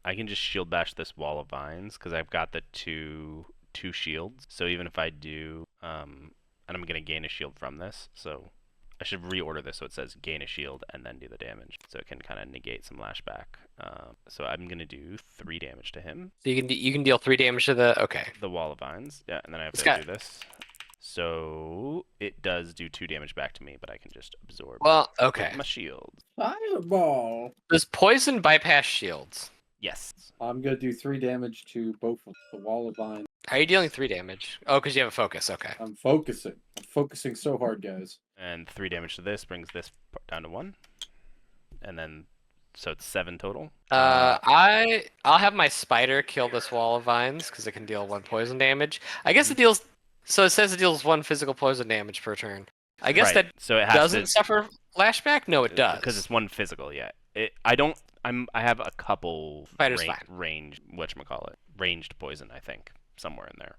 I can just shield bash this Wall of Vines because I've got the two shields. So even if I do, and I'm gonna gain a shield from this, so I should reorder this so it says gain a shield and then do the damage, so it can kind of negate some lashback. So I'm gonna do 3 damage to him. So you can deal 3 damage to the The Wall of Vines, yeah, and then I have It's to got- do this. So it does do 2 damage back to me, but I can just absorb. Well, with okay. my shield. Fireball. Does poison bypass shields? Yes. I'm gonna do 3 damage to both of the Wall of Vine. How are you dealing 3 damage? Oh, because you have a focus. Okay. I'm focusing so hard, guys. And 3 damage to this brings this down to 1. And then, so it's 7 total. I'll have my spider kill this Wall of Vines because it can deal 1 poison damage. I guess it deals. So it says it deals 1 physical poison damage per turn. I guess Right, that so it has doesn't to, suffer flashback. No, it does. because it's 1 physical. Yeah. I have a couple Spider's fine. ranged poison. I think somewhere in there.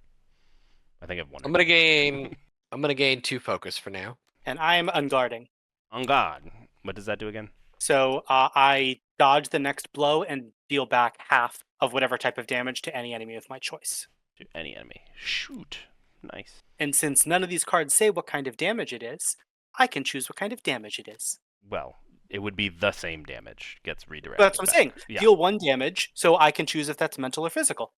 I think I have 1. I'm gonna gain 2 focus for now. And I'm unguarding. On God. What does that do again? So I dodge the next blow and deal back half of whatever type of damage to any enemy of my choice. To any enemy. Shoot. Nice. And since none of these cards say what kind of damage it is, I can choose what kind of damage it is. Well, it would be the same damage gets redirected. But that's what I'm back. saying. Yeah. Deal 1 damage, so I can choose if that's mental or physical.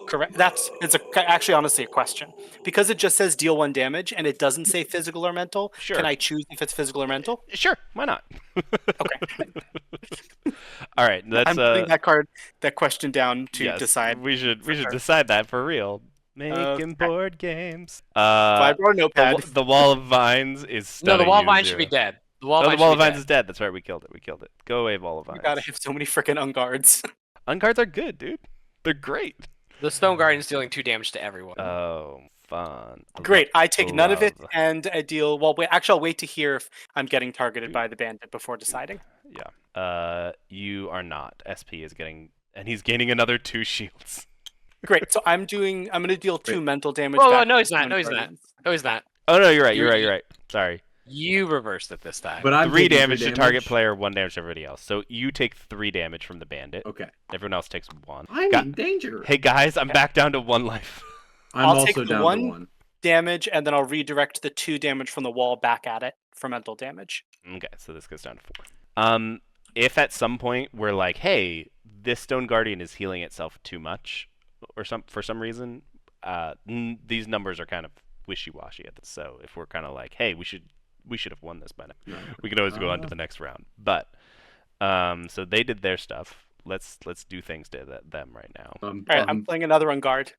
Correct. It's actually honestly a question because it just says deal 1 damage and it doesn't say physical or mental. Sure. Can I choose if it's physical or mental? Sure. Why not? Okay. All right. That's I'm putting that question down to yes, decide. We should sure. decide that for real. Making Okay. board games. So I brought a notepad. The Wall of Vines is No, stunning the Wall of you, Vines Zero. should be dead. The Oh, Wall the of Wall of Vines Vines is dead. That's right. We killed it. Go away, Wall of Vines. You gotta have so many freaking unguards. Unguards are good, dude. They're great. The Stone Guardian's dealing 2 damage to everyone. Oh, fun. Great. I take none of it Love. and I deal. Well, wait. Actually, I'll wait to hear if I'm getting targeted by the bandit before deciding. Yeah. You are not. SP is getting, and he's gaining another 2 shields. Great. So I'm gonna deal 2 mental damage. Whoa, back no, to he's not. Stone No, he's not. Guardians. No, he's not. Oh no, you're right. Sorry. You reversed it this time. But I'm 3 taking damage to target player, 1 damage to everybody else. So you take 3 damage from the bandit. Okay. Everyone else takes 1. I'm in danger. Hey guys, I'm back down to 1 life. I'm I'll take also the down one- to 1. Damage, and then I'll redirect the 2 damage from the wall back at it for mental damage. Okay, so this goes down to 4. If at some point we're like, hey, this Stone Guardian is healing itself too much, or for some reason, these numbers are kind of wishy-washy at this. So if we're kind of like, hey, we should have won this by now, we can always go on to the next round. But so they did their stuff. Let's do things to them right now. All right, I'm playing another on guard.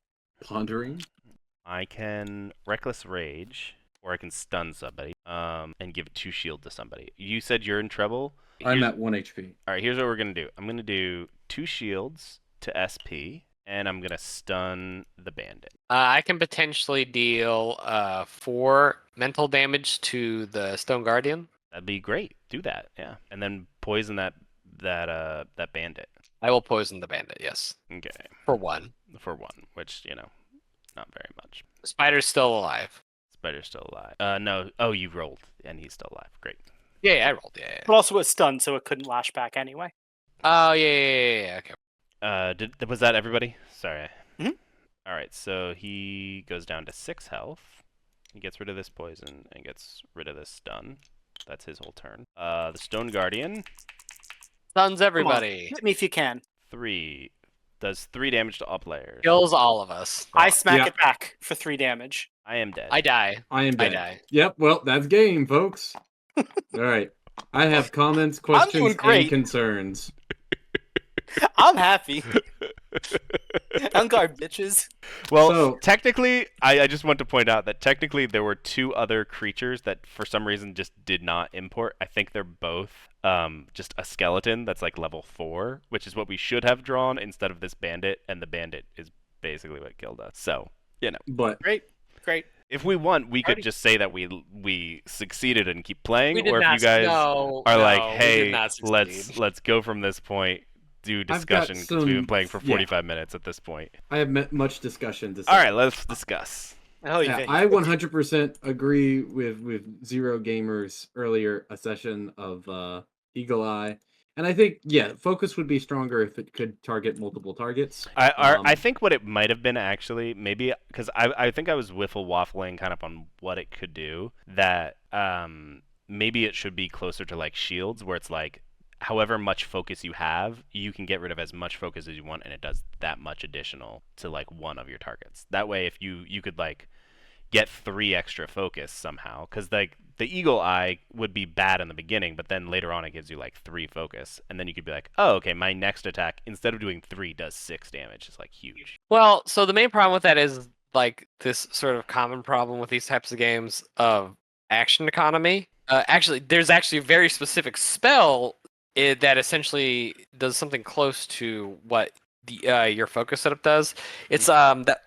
Pondering. I can Reckless Rage, or I can stun somebody, and give 2 shield to somebody. You said you're in trouble. I'm at 1 HP. All right, here's what we're gonna do. I'm gonna do 2 shields to SP, and I'm gonna stun the bandit. I can potentially deal 4 mental damage to the Stone Guardian. That'd be great. Do that, yeah, and then poison that bandit. I will poison the bandit. Yes, Okay, for 1. for 1, which not very much. The spider's still alive. Spider's still alive. No. Oh, you rolled, and he's still alive. Great. Yeah, I rolled. Yeah. But also, it's stunned, so it couldn't lash back anyway. Oh yeah. Okay. Was that everybody? Sorry. Mhm. All right, so he goes down to 6 health. He gets rid of this poison and gets rid of this stun. That's his whole turn. The Stone Guardian, Stuns Come on, everybody. hit me if you can. 3 does 3 damage to all players. Kills all of us. I smack Yeah. it back for 3 damage. I am dead. I die. I am I dead. die. Yep. Well, that's game, folks. All right. I have comments, doing questions, great. and concerns. I'm happy. I'm guard bitches. Well, So- technically, I just want to point out that technically there were 2 other creatures that for some reason just did not import. I think they're both just a skeleton that's like level 4, which is what we should have drawn instead of this bandit, and the bandit is basically what killed us. So, But Great. if we want, we could Alrighty. just say that we succeeded and keep playing, We did or if not. you guys no, are no, like, we did hey, not succeed. let's go from this point, do I've got discussion because we've been some- playing for yeah. 45 minutes at this point. I have much discussion to say. All right, let's discuss. Oh, Yeah, I 100% agree with Zero Gamer's earlier a session of Eagle Eye. And I think, focus would be stronger if it could target multiple targets. I think what it might have been actually, maybe, because I think I was whiffle waffling kind of on what it could do, that maybe it should be closer to like shields, where it's like, however much focus you have, you can get rid of as much focus as you want, and it does that much additional to like one of your targets. That way, if you could like get 3 extra focus somehow, because like the eagle eye would be bad in the beginning, but then later on it gives you like 3 focus, and then you could be like, oh, okay, my next attack instead of doing 3 does 6 damage. It's like huge. Well, so the main problem with that is like this sort of common problem with these types of games of action economy. Actually, there's actually a very specific spell that essentially does something close to what the your focus setup does. It's that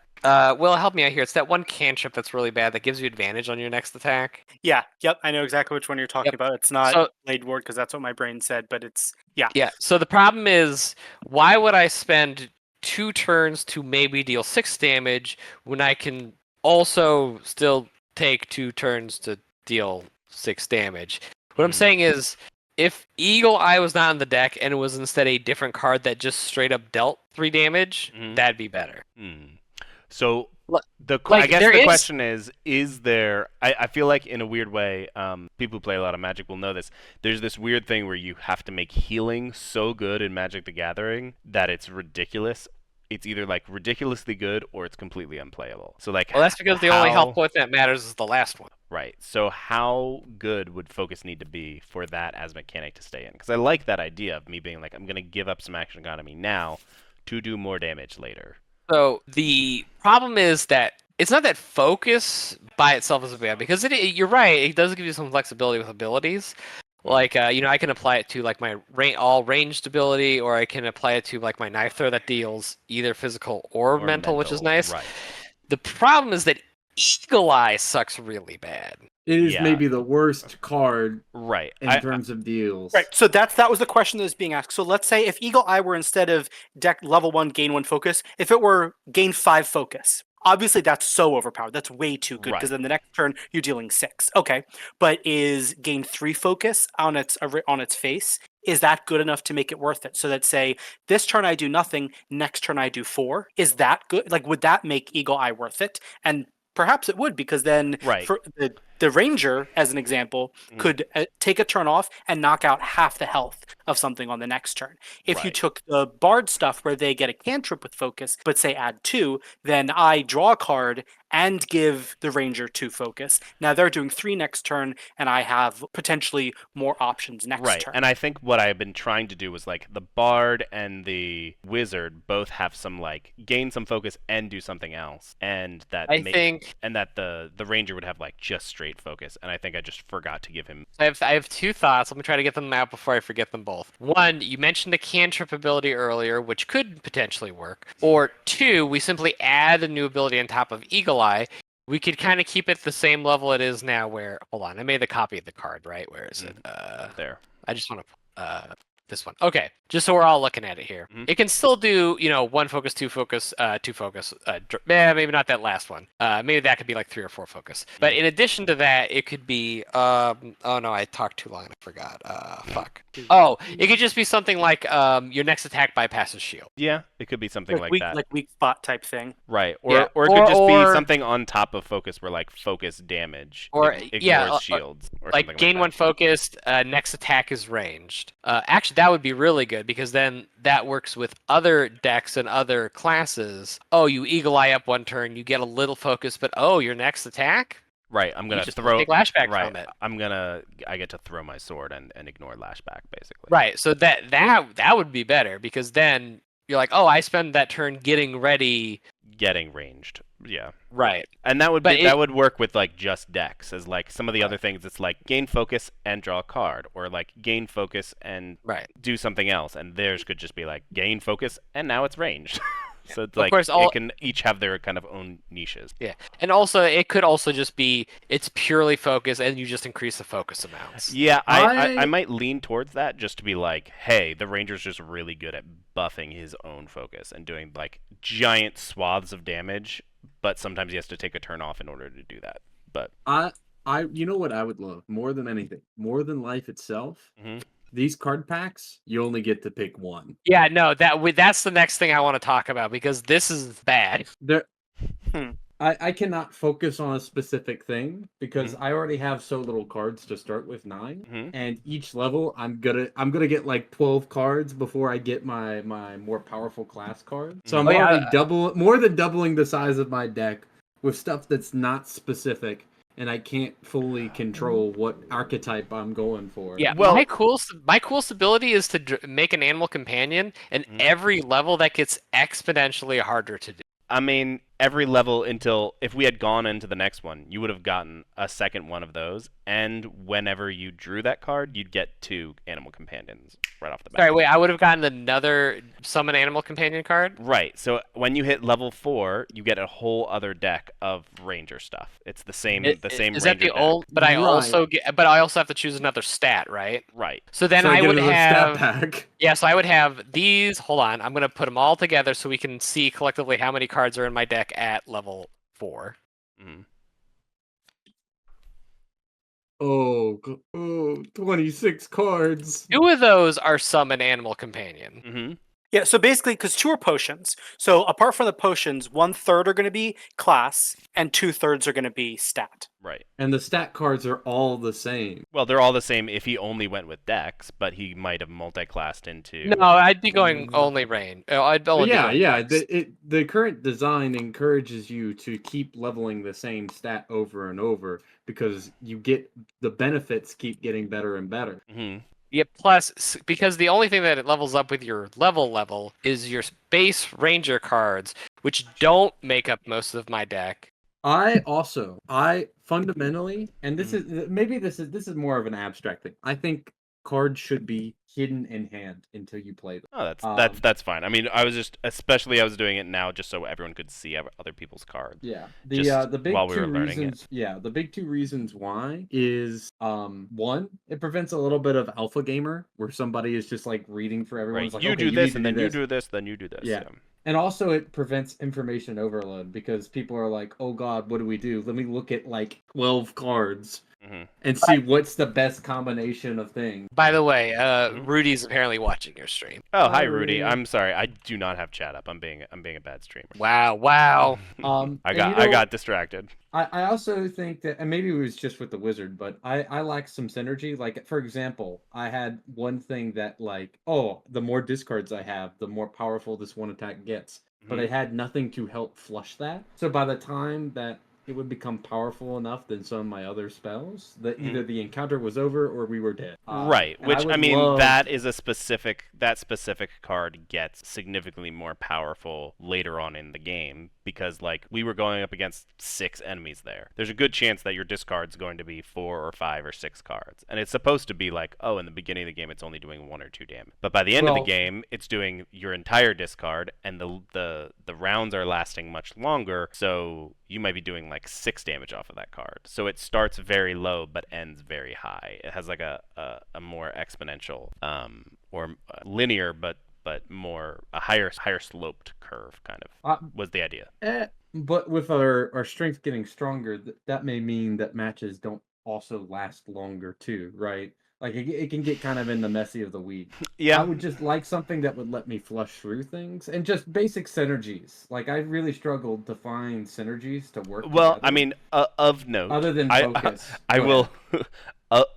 Will, help me out here. It's that one cantrip that's really bad that gives you advantage on your next attack. Yeah, yep, I know exactly which one you're talking Yep. about. It's not So- Blade Ward because that's what my brain said, but it's yeah. Yeah. So the problem is, why would I spend 2 turns to maybe deal 6 damage when I can also still take 2 turns to deal 6 damage? What I'm saying is, if Eagle Eye was not in the deck and it was instead a different card that just straight up dealt 3 damage, Mhm. that'd be better. So Like, I guess there the is- question is there? I feel like in a weird way, people who play a lot of Magic will know this. There's this weird thing where you have to make healing so good in Magic the Gathering that it's ridiculous. It's either like ridiculously good or it's completely unplayable. So like, Well, that's because the only how- health point that matters is the last one. Right. So how good would focus need to be for that as a mechanic to stay in? Because I like that idea of me being like, I'm going to give up some action economy now to do more damage later. So the problem is that it's not that focus by itself is bad, because you're right, it does give you some flexibility with abilities. Like I can apply it to like my all ranged ability, or I can apply it to like my knife throw that deals either physical or mental, which is nice. Right. The problem is that Eagle Eye sucks really bad. it is Yeah. maybe the worst card Right. in terms of deals. Right. So that was the question that was being asked. So let's say if Eagle Eye were instead of deck level 1 gain 1 focus, if it were gain 5 focus. Obviously that's so overpowered. That's way too good because Right. then the next turn you're dealing 6. Okay. But is gain 3 focus on its face, is that good enough to make it worth it? So that say this turn I do nothing, next turn I do 4. Is that good? Like would that make Eagle Eye worth it? And perhaps it would, because then Right. for the ranger, as an example, could take a turn off and knock out half the health of something on the next turn. If you Right. took the bard stuff where they get a cantrip with focus, but say add 2, then I draw a card and give the ranger 2 focus. Now they're doing 3 next turn, and I have potentially more options next Right. turn. And I think what I've been trying to do was like the bard and the wizard both have some like gain some focus and do something else, and that I think and that the ranger would have like just straight focus, and I think I just forgot to give him. I have 2 thoughts. Let me try to get them out before I forget them both. One, you mentioned a cantrip ability earlier, which could potentially work. Or 2, we simply add a new ability on top of Eagle Eye. We could kind of keep it the same level it is now. Where hold on, I made a copy of the card. Right, where is it? There. I just want to This one. Okay, just so we're all looking at it here. Mhm. It can still do, 1 focus, 2 focus, 2 focus. Maybe not that last one. Maybe that could be like 3 or 4 focus. But in addition to that, it could be. Oh no, I talked too long. I forgot. Fuck. Oh, it could just be something like your next attack bypasses shield. Yeah, it could be something like that. Like weak spot type thing. Right. Yeah, Or it could just be or- something on top of focus where like focus damage Or, ignores yeah, shields or Like something gain like 1 that. focused, next attack is ranged. Actually, that would be really good because then that works with other decks and other classes. Oh, you eagle eye up 1 turn, you get a little focus, but oh, your next attack. Right. I'm You gonna just throw take lashback right. from it. I get to throw my sword and ignore lashback basically. Right. So that would be better because then you're like, oh, I spend that turn getting ready. Getting ranged. Yeah. Right. And that would But be that would work with like just decks as like some of the other Right. things. It's like gain focus and draw a card, or like gain focus and Right. do something else. And theirs could just be like gain focus and now it's ranged. So it's Of like course, it can each have their kind of own niches. Yeah. And also, it could also just be it's purely focus, and you just increase the focus amounts. Yeah, I I- might lean towards that just to be like, hey, the ranger's just really good at buffing his own focus and doing like giant swaths of damage, but sometimes he has to take a turn off in order to do that. But You know what I would love more than anything, more than life itself. Mhm. These card packs, you only get to pick one. Yeah, no, that's the next thing I want to talk about because this is bad. There, Hmm. I cannot focus on a specific thing because Mm-hmm. I already have so little cards to start with 9, Mhm. and each level I'm gonna get like 12 cards before I get my more powerful class card. So I'm Oh, yeah, already more than doubling the size of my deck with stuff that's not specific, and I can't fully control what archetype I'm going for. Yeah, Well- my coolest ability is to make an animal companion, and Mhm. every level that gets exponentially harder to do. I mean, every level until if we had gone into the next one, you would have gotten a second one of those, and whenever you drew that card, you'd get 2 animal companions right off the bat. Sorry, wait, I would have gotten another summon animal companion card. Right. So when you hit level 4, you get a whole other deck of ranger stuff. It's the same Is ranger that the deck. old? But I Right. also have to choose another stat, right? Right. So then So I get would another have. stat pack. Yeah, so I would have these. Hold on, I'm gonna put them all together so we can see collectively how many cards are in my deck at level 4. Mhm. Oh, 26 cards. 2 of those are summon animal companion. Mhm. Yeah, so basically, because 2 are potions. So apart from the potions, 1/3 are going to be class, and 2/3 are going to be stat. Right. And the stat cards are all the same. Well, they're all the same if he only went with Dex, but he might have multi-classed into. No, I'd be going only rain. I'd only be Yeah, going yeah. Dex. The current design encourages you to keep leveling the same stat over and over because you get the benefits keep getting better and better. Mhm. Yeah, plus because the only thing that it levels up with your level is your base ranger cards, which don't make up most of my deck. I fundamentally, and this is more of an abstract thing. I think cards should be hidden in hand until you play them. Oh, that's Um, that's fine. I mean, I was doing it now just so everyone could see other people's cards. Yeah. Just The big while we two were learning it. reasons the big 2 reasons why is one, it prevents a little bit of alpha gamer where somebody is just like reading for everyone. Right. It's like, You okay, do you this, need and to then do you this. do this, then you do this. Yeah. And also it prevents information overload because people are like, "Oh god, what do we do? Let me look at like 12 cards Mhm. and see what's the best combination of things." By the way, Mhm. Rudy's apparently watching your stream. Oh, hi Hi, Rudy. Rudy. I'm sorry. I do not have chat up. I'm being a bad streamer. Wow. I And got you know- I got distracted. I also think that, and maybe it was just with the wizard, but I lack some synergy. Like, for example, I had one thing that, like, oh, the more discards I have, the more powerful this one attack gets. But Mhm. I had nothing to help flush that. So by the time that it would become powerful enough than some of my other spells, that either the encounter was over or we were dead. Right, And which would I mean, love- that specific card gets significantly more powerful later on in the game because like we were going up against 6 enemies there. There's a good chance that your discard's going to be 4 or 5 or 6 cards, and it's supposed to be like, oh, in the beginning of the game it's only doing 1 or 2 damage, but by the end of the Well- game it's doing your entire discard, and the rounds are lasting much longer, so you might be doing like 6 damage off of that card. So it starts very low but ends very high. It has like a more exponential or linear, but more a higher sloped curve kind of was the idea. But with our strength getting stronger, that may mean that matches don't also last longer too, right? Like it can get kind of in the messy of the weed. Yeah. I would just like something that would let me flush through things and just basic synergies. Like I really struggled to find synergies to work Well, together. I mean, of note, Other than focus. I Go will. ahead.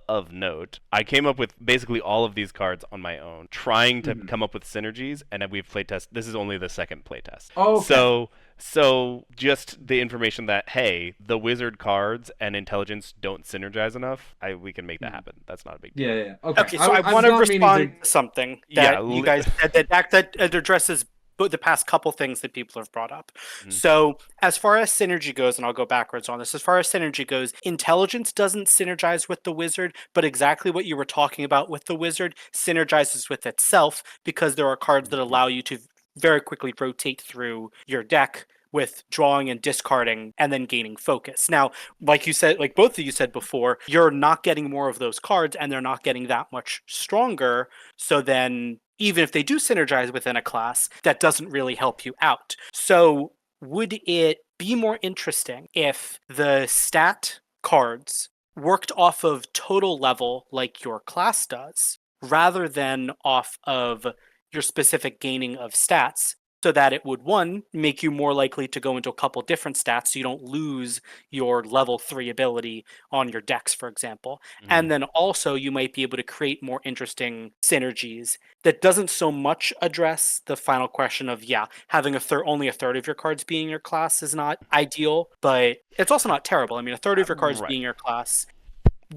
Of note, I came up with basically all of these cards on my own, trying to come up with synergies, and then we've playtest. This is only the second playtest. Oh, okay. So just the information that hey, the wizard cards and intelligence don't synergize enough. We can make that happen. That's not a big deal. Yeah. Okay. Okay, so I want to respond to something that you guys said that addresses the past couple things that people have brought up. So as far as synergy goes, and I'll go backwards on this, as far as synergy goes, intelligence doesn't synergize with the wizard, but exactly what you were talking about with the wizard synergizes with itself, because there are cards that allow you to very quickly rotate through your deck with drawing and discarding and then gaining focus. Now, like you said, like both of you said before, you're not getting more of those cards and they're not getting that much stronger. So then even if they do synergize within a class, that doesn't really help you out. So would it be more interesting if the stat cards worked off of total level like your class does, rather than off of your specific gaining of stats, so that it would, one, make you more likely to go into a couple different stats so you don't lose your level 3 ability on your decks, for example. And then also you might be able to create more interesting synergies that doesn't so much address the final question of, having only a third of your cards being your class is not ideal, but it's also not terrible. I mean, a third of your cards being your class.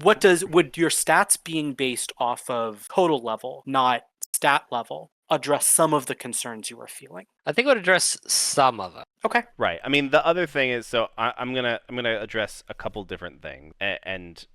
Would your stats being based off of total level, not stat level, address some of the concerns you were feeling? I think it would address some of them. Okay. Right. I mean, the other thing is, so I'm gonna address a couple different things, and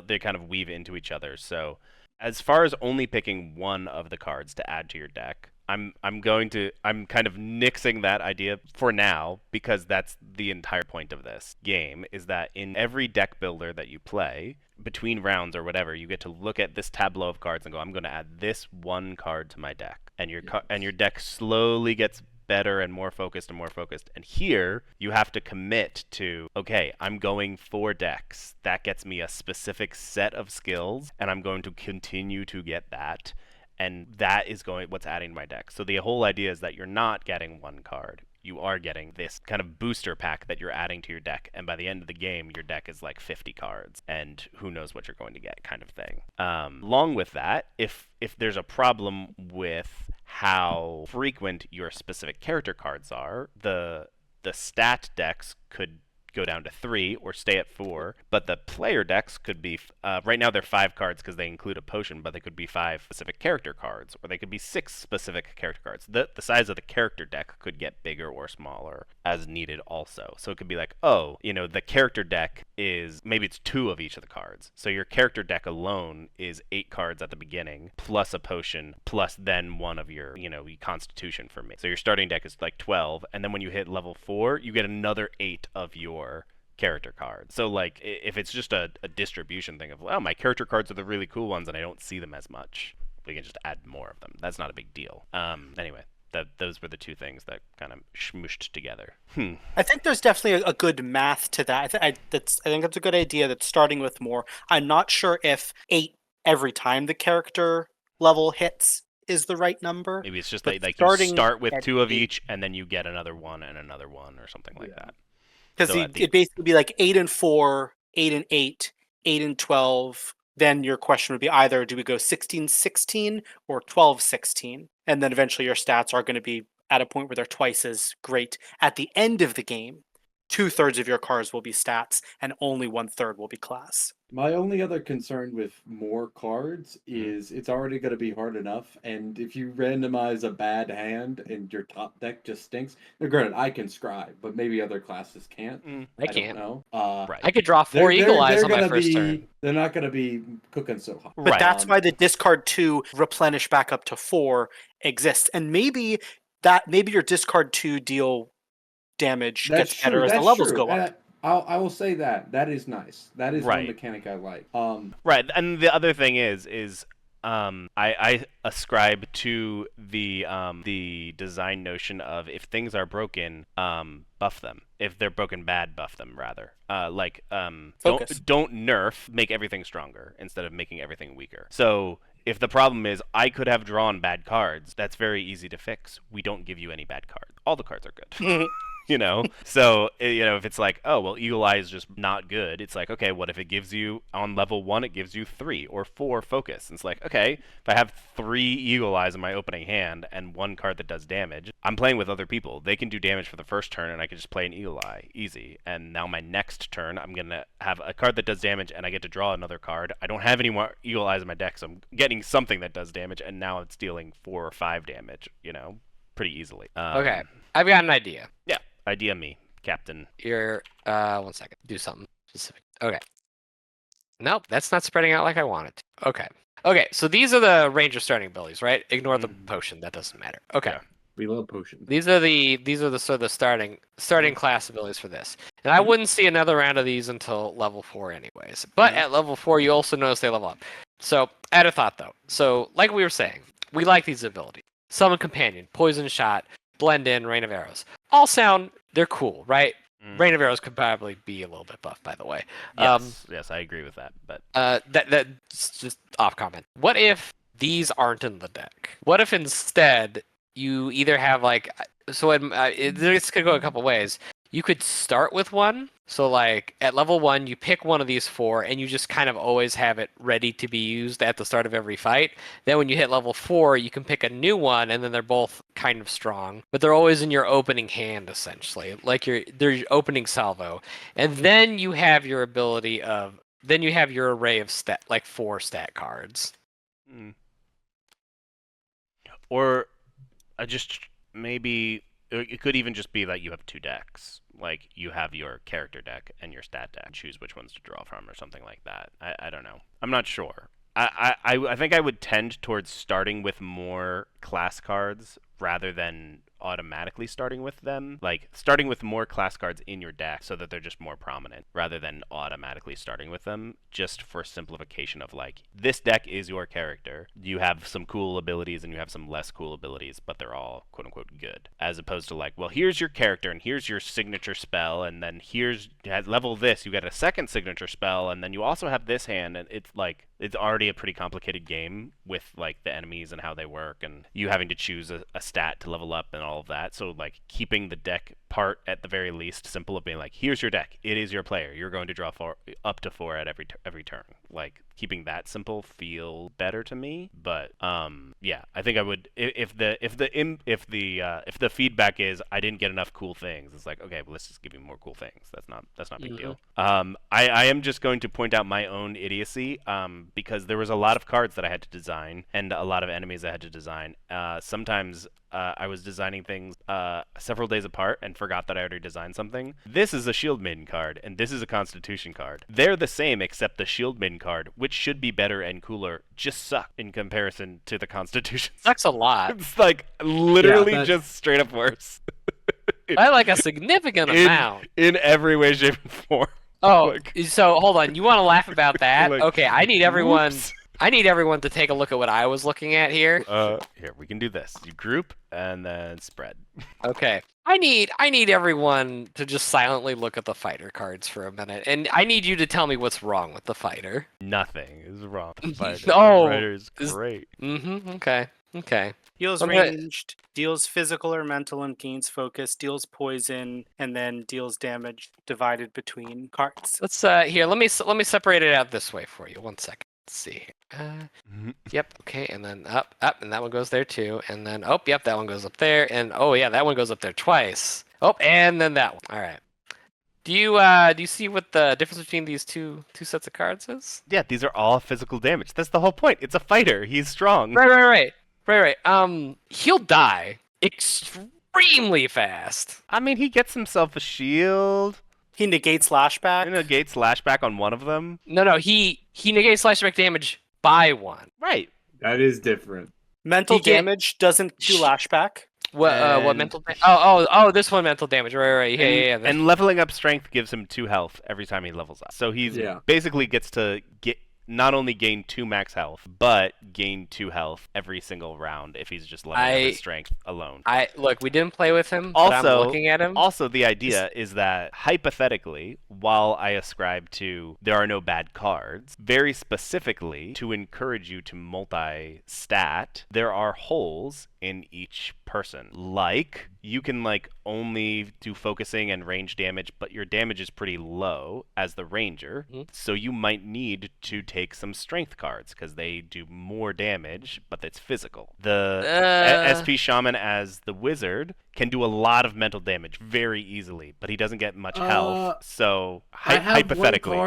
they kind of weave into each other. So, as far as only picking one of the cards to add to your deck, I'm kind of nixing that idea for now, because that's the entire point of this game, is that in every deck builder that you play, between rounds or whatever, you get to look at this tableau of cards and go, I'm going to add this one card to my deck. And your deck slowly gets better and more focused and more focused. And here you have to commit to, okay, I'm going 4 decks. That gets me a specific set of skills, and I'm going to continue to get that. And that is what's adding to my deck. So the whole idea is that you're not getting one card. You are getting this kind of booster pack that you're adding to your deck, and by the end of the game, your deck is like 50 cards, and who knows what you're going to get, kind of thing. Along with that, if there's a problem with how frequent your specific character cards are, the stat decks could go down to 3 or stay at 4, but the player decks could be right now they're 5 cards because they include a potion, but they could be 5 specific character cards, or they could be 6 specific character cards. The size of the character deck could get bigger or smaller as needed also. So it could be like, the character deck is, maybe it's 2 of each of the cards, so your character deck alone is 8 cards at the beginning plus a potion plus then one of your constitution for me. So your starting deck is like 12, and then when you hit level 4 you get another 8 of your character cards. So like if it's just a distribution thing of, well, my character cards are the really cool ones and I don't see them as much, we can just add more of them. That's not a big deal. Anyway, those were the 2 things that kind of smooshed together. I think there's definitely a good math to that. I think that's a good idea, that's starting with more. I'm not sure if 8 every time the character level hits is the right number. Maybe it's just but like you start with at 2 of 8 each and then you get another one and another one or something like that. Because So it'd basically be like 8 and 4, 8 and 8, 8 and 12. Then your question would be either do we go 16-16 or 12-16? And then eventually your stats are going to be at a point where they're twice as great. At the end of the game, 2/3 of your cards will be stats and only 1/3 will be class. My only other concern with more cards is it's already going to be hard enough, and if you randomize a bad hand and your top deck just stinks, now granted, I can scribe, but maybe other classes can't. I don't can't. know. Right. I could draw 4 Eagle Eyes on my gonna first be, turn. They're not going to be cooking so hot. But Right. that's why the discard 2 replenish back up to 4 exists. And maybe your discard 2 deal damage gets better as the levels go up. I will say that is nice. That is one Right. mechanic I like. Right, and the other thing is I ascribe to the design notion of if things are broken, buff them. If they're broken bad, buff them rather. Focus. Don't nerf, make everything stronger instead of making everything weaker. So if the problem is I could have drawn bad cards, that's very easy to fix. We don't give you any bad cards. All the cards are good. So if it's like, oh well, Eagle Eye is just not good, it's like, okay, what if it gives you on level 1 it gives you 3 or 4 focus? And it's like, okay, if I have 3 Eagle Eyes in my opening hand and 1 card that does damage, I'm playing with other people. They can do damage for the first turn and I can just play an Eagle Eye easy, and now my next turn I'm gonna have a card that does damage and I get to draw another card. I don't have any more Eagle Eyes in my deck, so I'm getting something that does damage, and now it's dealing 4 or 5 damage, pretty easily. Okay, I've got an idea. Yeah. Idea me, Captain. You're 1 second. Do something specific. Okay. Nope, that's not spreading out like I want it to. Okay. Okay, so these are the ranger starting abilities, right? Ignore the potion. That doesn't matter. Okay. Yeah. We love potions. These are the sort of the starting class abilities for this. And I wouldn't see another round of these until level 4 anyways. But at level 4 you also notice they level up. So I had a thought though. So like we were saying, we like these abilities. Summon Companion, Poison Shot, Blend In, Rain of Arrows. All they're cool, right? Rain of Arrows could probably be a little bit buffed, by the way. Yes, I agree with that. But that's just off comment. What if these aren't in the deck? What if instead you either have this could go a couple ways. You could start with one. So like at level 1, you pick one of these 4 and you just kind of always have it ready to be used at the start of every fight. Then when you hit level 4, you can pick a new one and then they're both kind of strong, but they're always in your opening hand essentially, like they're your opening salvo. And then you have your ability of then you have your array of 4 stat cards. Or maybe it could even just be that you have 2 decks. Like you have your character deck and your stat deck. Choose which ones to draw from or something like that. I don't know. I'm not sure. I think I would tend towards starting with more class cards rather than automatically starting with them. Like starting with more class cards in your deck so that they're just more prominent rather than automatically starting with them, just for simplification of like, this deck is your character. You have some cool abilities and you have some less cool abilities, but they're all quote unquote good. As opposed to like, well, here's your character and here's your signature spell, and then here's at level this, you get a second signature spell, and then you also have this hand, and it's like, it's already a pretty complicated game with like the enemies and how they work and you having to choose a stat to level up and all of that. So like keeping the deck part at the very least simple of being like, here's your deck, it is your player, you're going to draw up to 4 at every turn. Like keeping that simple feel better to me. But yeah, I think I would if the feedback is I didn't get enough cool things, it's like, okay, well, let's just give you more cool things. That's not a big deal. I am just going to point out my own idiocy because there was a lot of cards that I had to design and a lot of enemies I had to design. Sometimes I was designing things several days apart and forgot that I already designed something. This is a Shield Maiden card, and this is a Constitution card. They're the same, except the Shield Maiden card, which should be better and cooler, just suck in comparison to the Constitution. Sucks a lot. It's like literally just straight up worse. By like a significant amount. In every way, shape, and form. Oh, so hold on. You want to laugh about that? Like, okay, I need everyone. whoops. I need everyone to take a look at what I was looking at here. Here, we can do this. You group and then spread. Okay. I need everyone to just silently look at the fighter cards for a minute, and I need you to tell me what's wrong with the fighter. Nothing is wrong with the fighter. Oh, The fighter's great. Okay. Deals ranged, deals physical or mental and gains focus, deals poison, and then deals damage divided between cards. Let's here. Let me separate it out this way for you. 1 second. Let's see. Yep. Okay, and then up, and that one goes there too, and then yep, that one goes up there, and yeah, that one goes up there twice. And then that one. All right. Do you see what the difference between these two sets of cards is? Yeah, these are all physical damage. That's the whole point. It's a fighter. He's strong. Right. He'll die extremely fast. I mean, he gets himself a shield. He negates lashback. He negates lashback on one of them. No, he negates slashback damage by 1. Right. That is different. Mental damage doesn't do lashback. What mental damage? Oh, this one mental damage. Right. Yeah. And leveling up strength gives him 2 health every time he levels up. So he's basically gets to get not only gain 2 max health, but gain 2 health every single round if he's just leveling up his strength alone. Look, we didn't play with him, but I'm looking at him. Also, the idea is that hypothetically, while I ascribe to there are no bad cards, very specifically to encourage you to multi-stat, there are holes in each person. Like, you can like only do focusing and range damage, but your damage is pretty low as the ranger, so you might need to take some strength cards because they do more damage, but it's physical. The SP Shaman as the wizard can do a lot of mental damage very easily, but he doesn't get much health. So hypothetically,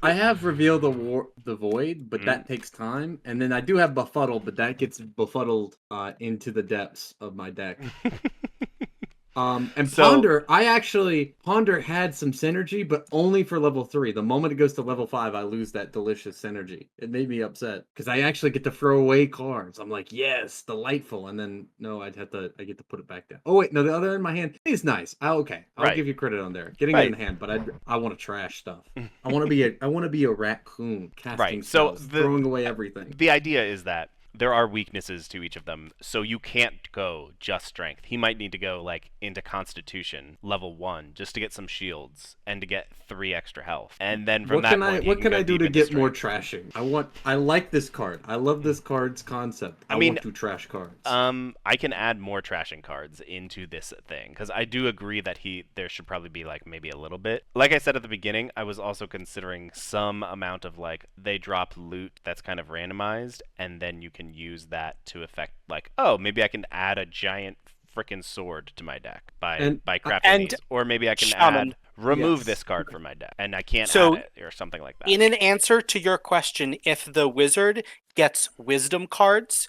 I have Reveal the Void, but that takes time, and then I do have Befuddle, but that gets befuddled into the depths of my deck. And Ponder, Ponder had some synergy, but only for level 3. The moment it goes to level 5, I lose that delicious synergy. It made me upset because I actually get to throw away cards. I'm like, yes, delightful, and then no, I get to put it back down. Oh wait, no, the other end of my hand is nice. I'll give you credit on there, getting it in the hand, but I want to trash stuff. I want to be a raccoon casting spells, throwing away everything. The idea is that there are weaknesses to each of them, so you can't go just strength. He might need to go like into Constitution level 1 just to get some shields and to get 3 extra health, and then from what can I do to get more trashing? I like this card. I love this card's concept. I want to trash cards. I can add more trashing cards into this thing because I do agree that there should probably be like maybe a little bit. Like I said at the beginning, I was also considering some amount of like they drop loot that's kind of randomized, and then you can use that to affect like, oh, maybe I can add a giant frickin' sword to my deck by crafting these, or maybe I can remove this card from my deck and I can't add it or something like that. In an answer to your question, if the wizard gets wisdom cards,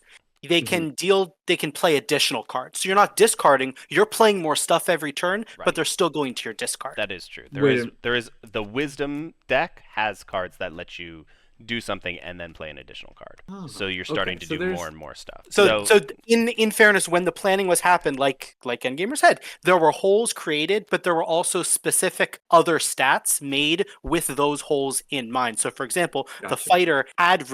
they can play additional cards. So you're not discarding, you're playing more stuff every turn, but they're still going to your discard. That is true. There is the wisdom deck has cards that let you do something and then play an additional card. So you're starting to do more and more stuff. So in fairness, when the planning was happened, like Endgamer said, there were holes created, but there were also specific other stats made with those holes in mind. So for example, the fighter had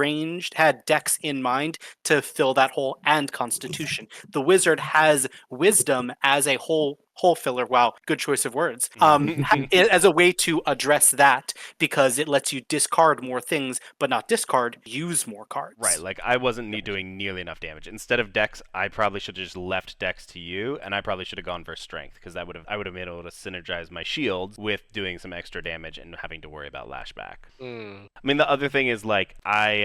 dex in mind to fill that hole and constitution. The wizard has wisdom as a hole filler. Wow, good choice of words. As a way to address that, because it lets you discard more things, but not discard, use more cards. Right, like I wasn't doing nearly enough damage. Instead of dex, I probably should have just left dex to you, and I probably should have gone for strength, because I would have been able to synergize my shields with doing some extra damage and having to worry about lashback. I mean, the other thing is like I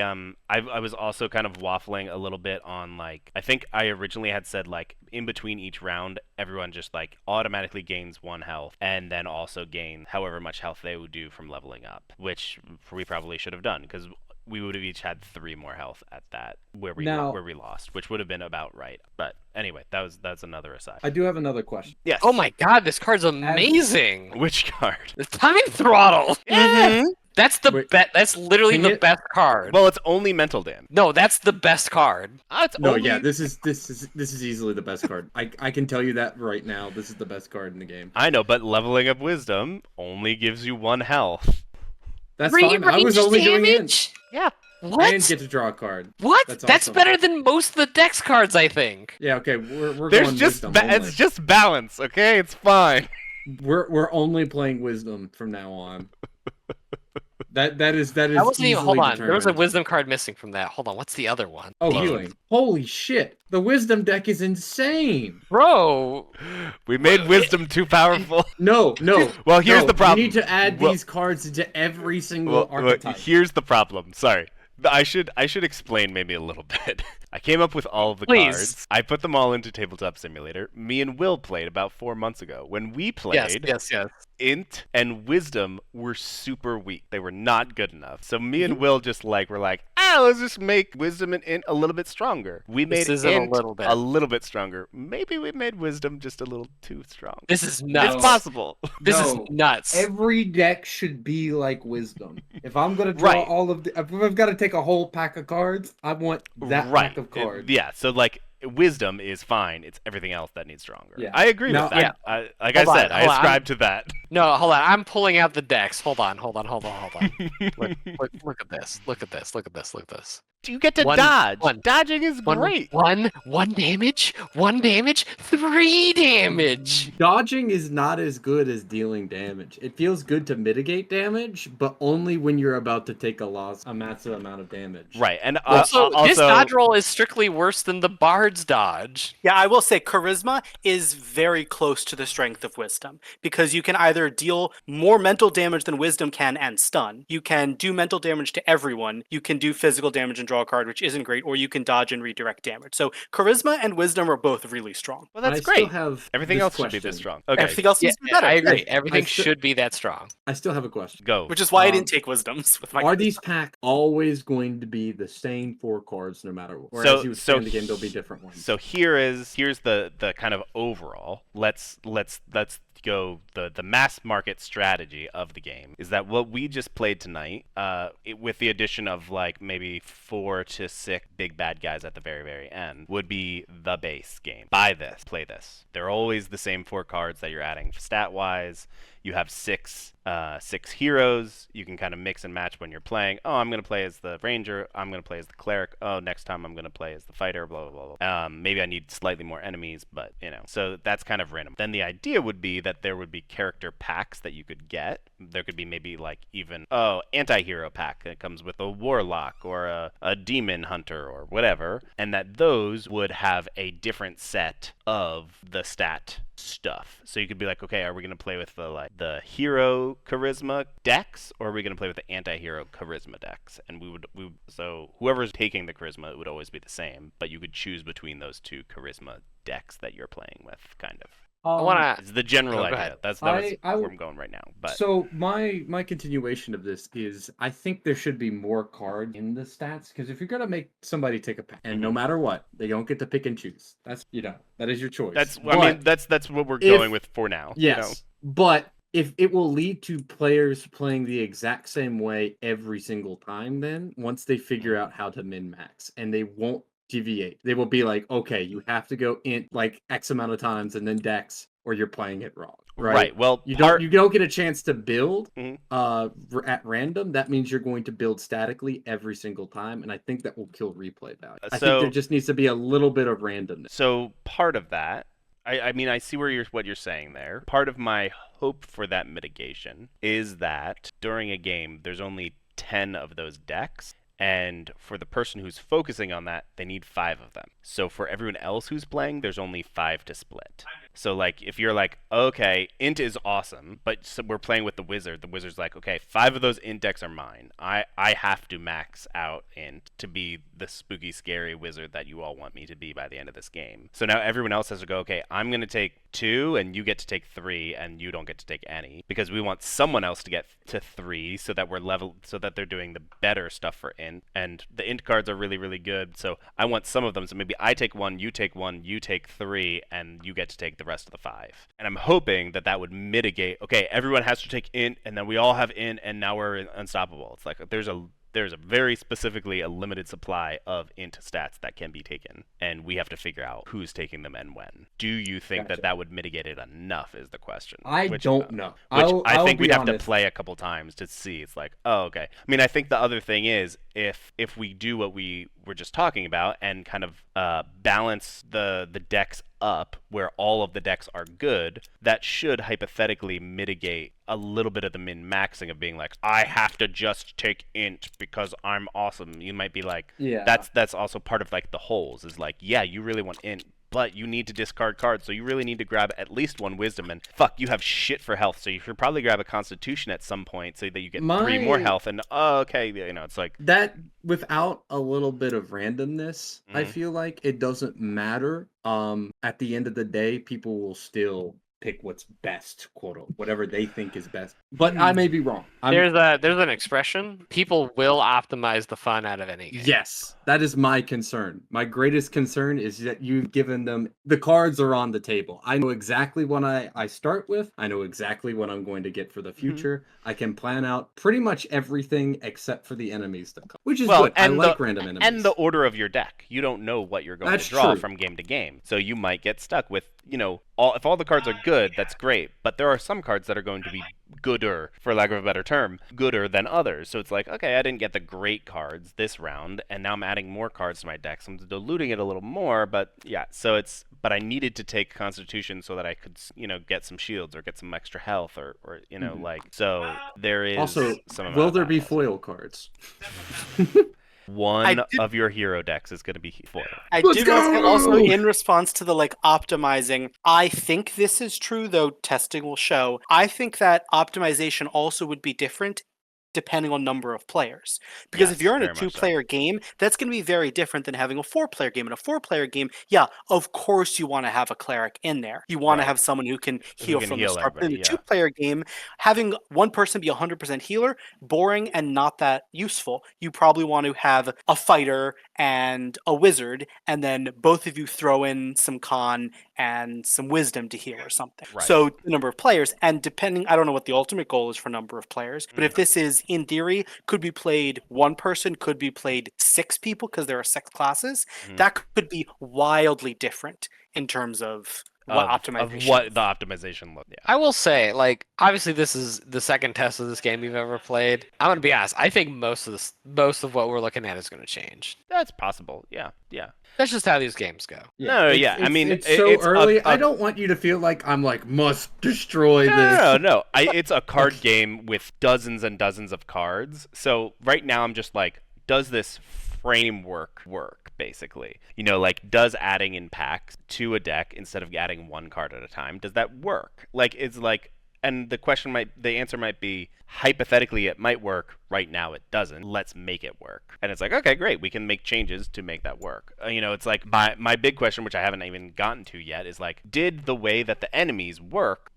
was also kind of waffling a little bit on like, I think I originally had said like in between each round, everyone just like automatically gains 1 health and then also gain however much health they would do from leveling up, which we probably should have done because we would have each had 3 more health at that where we lost, which would have been about right. But anyway, that's another aside. I do have another question. Yes. Oh my god, this card's amazing. Which card? The Time Throttle. Yeah. That's that's literally the best card. Well, it's only mental damage. No, that's the best card. This is easily the best card. I can tell you that right now. This is the best card in the game. I know, but leveling up wisdom only gives you 1 health. That's fine. I was only doing it. Yeah. What? I didn't get to draw a card. What? That's better than most of the dex cards, I think. Yeah. Okay. We're There's going just wisdom it's just balance. Okay, it's fine. We're only playing wisdom from now on. That is wasn't even, hold on. Determined. There was a wisdom card missing from that. Hold on, what's the other one? Oh, healing. Holy shit. The wisdom deck is insane. Bro. We made wisdom too powerful. No. Well, here's the problem. You need to add these cards into every single archetype. Here's the problem. Sorry. I should explain maybe a little bit. I came up with all of the cards. I put them all into Tabletop Simulator. Me and Will played about 4 months ago. When we played, yes. Int and Wisdom were super weak. They were not good enough. So me and Will just were like, let's just make Wisdom and Int a little bit stronger. We made Int a little bit stronger. Maybe we made Wisdom just a little too strong. This is nuts. It's possible. This is nuts. Every deck should be like Wisdom. If I'm gonna draw if I've got to take a whole pack of cards, I want that pack of cards. Yeah. So wisdom is fine. It's everything else that needs stronger. Yeah. I agree Now, with that. Like Hold I on, said, I hold on, ascribe to that. No, hold on. I'm pulling out the decks. Hold on. Look at this. Look at this. You get to One- dodge. one- Dodging is great. One damage, 3 damage. dodging is not as good as dealing damage. It feels good to mitigate damage, but only when you're about to take a massive amount of damage. Right, and Also, this also dodge roll is strictly worse than the bard's dodge. Yeah, I will say charisma is very close to the strength of wisdom because you can either deal more mental damage than wisdom can and stun. You can do mental damage to everyone. You can do physical damage and draw a card, which isn't great, or you can dodge and redirect damage. So charisma and wisdom are both really strong. well, that's I still great. have Everything this else should be question. this strong. Okay, Everything else Yeah, needs to be better. I agree. Yeah, Everything I still- should be that strong. I still have a question. go. Which is why I didn't Um, take wisdoms with my. Are these packs always going to be the same 4 cards no matter what? Or So- as you so expand the game, there'll be different ones. So here's the kind of overall. Let's go the mass market strategy of the game is that what we just played tonight, with the addition of like maybe 4 to 6 big bad guys at the very end, would be the base game. Buy this, play this. They're always the same 4 cards that you're adding stat wise. You have 6 heroes. You can kind of mix and match when you're playing. Oh, I'm going to play as the ranger. I'm going to play as the cleric. Oh, next time I'm going to play as the fighter, blah, blah, blah. Maybe I need slightly more enemies, but, So that's kind of random. Then the idea would be that there would be character packs that you could get. There could be maybe like even, anti-hero pack that comes with a warlock or a demon hunter or whatever. And that those would have a different set of the stat stuff. So you could be like, okay, are we going to play with the hero charisma decks, or are we going to play with the anti-hero charisma decks? And so whoever's taking the charisma, it would always be the same, but you could choose between those 2 charisma decks that you're playing with, kind of. I want It's the general Go idea. ahead. That's I- where I'm going right now. But So my continuation of this is I think there should be more cards in the stats because if you're gonna make somebody take a pack, and no matter what, they don't get to pick and choose. That's that is your choice. that's But- that's what we're if- going with for now. Yes, but if it will lead to players playing the exact same way every single time, then once they figure out how to min max, and they won't deviate, they will be like, okay, you have to go in like X amount of times and then dex, or you're playing it wrong. Right. Well, You don't get a chance to build Mhm. at random. That means you're going to build statically every single time, and I think that will kill replay value. I think So- there just needs to be a little bit of randomness. So part of that, I mean, I see what you're saying there. Part of my hope for that mitigation is that during a game, there's only 10 of those decks. And for the person who's focusing on that, they need 5 of them. So for everyone else who's playing, there's only 5 to split. So like if you're like, okay, int is awesome, but we're playing with the wizard's like, okay, 5 of those int decks are mine. I have to max out int to be the spooky, scary wizard that you all want me to be by the end of this game. So now everyone else has to go, okay, I'm going to take 2 and you get to take 3 and you don't get to take any, because we want someone else to get to 3 so that they're doing the better stuff for int. And the int cards are really, really good. So I want some of them. So maybe I take 1, you take 3, and you get to take the rest of the 5. And I'm hoping that would mitigate, okay, everyone has to take int, and then we all have int, and now we're unstoppable. It's like there's a very specifically a limited supply of int stats that can be taken, and we have to figure out who's taking them and when. Do you think Gotcha. that would mitigate it enough is the question. I don't know. Which I I'll think we'd be have to honest. play a couple times to see. It's like, oh, okay. I mean, I think the other thing is if we do what we were just talking about and kind of balance the decks up where all of the decks are good, that should hypothetically mitigate a little bit of the min-maxing of being like, I have to just take int because I'm awesome. You might be like, Yeah. that's also part of like the holes is like, yeah, you really want int, but you need to discard cards, so you really need to grab at least 1 wisdom, and fuck, you have shit for health, so you should probably grab a constitution at some point so that you get 3 more health, and okay, it's like That without a little bit of randomness, I Mhm. feel like it doesn't matter. At the end of the day, people will still pick what's best, whatever they think is best. But I may be wrong. There's an expression: people will optimize the fun out of any game. Yes, that is my concern. My greatest concern is that you've given them the cards are on the table. I know exactly what I start with. I know exactly what I'm going to get for the future. I can plan out pretty much everything except for the enemies that come, which is good. I like random enemies. And the order of your deck. You don't know what you're going to draw from game to game. So you might get stuck with, if all the cards are good, that's great. But there are some cards that are going to be gooder, for lack of a better term, gooder than others. So it's like, okay, I didn't get the great cards this round, and now I'm adding more cards to my deck. So I'm diluting it a little more, but yeah. But I needed to take Constitution so that I could, get some shields or get some extra health or so there is also, some will there be foil cards? One of your hero decks is going to be foil. I did also, in response to the optimizing, I think this is true, though testing will show. I think that optimization also would be different depending on number of players. Because if you're in a 2-player game, that's going to be very different than having a 4-player game. In a 4-player game, yeah, of course you want to have a cleric in there. You want to have someone who can heal from the start. But in a 2-player game, having one person be 100% healer, boring and not that useful. You probably want to have a fighter and a wizard, and then both of you throw in some con and some wisdom to heal or something. Right. So the number of players, and depending, I don't know what the ultimate goal is for number of players, but if this is, in theory, could be played one person, could be played 6 people because there are 6 classes, that could be wildly different in terms of what optimization. Of what the optimization looks. Yeah. I will say, obviously this is the second test of this game you've ever played. I'm gonna be honest. I think most of what we're looking at is gonna change. That's possible. Yeah. That's just how these games go. It's so early. I don't want you to feel like I'm must destroy this. No. It's a card game with dozens and dozens of cards. So right now I'm just does this framework work, basically? Does adding in packs to a deck instead of adding one card at a time, does that work? And the answer might be, hypothetically, it might work. Right now, it doesn't. Let's make it work. And it's okay, great. We can make changes to make that work. It's my big question, which I haven't even gotten to yet, is did the way that the enemies work?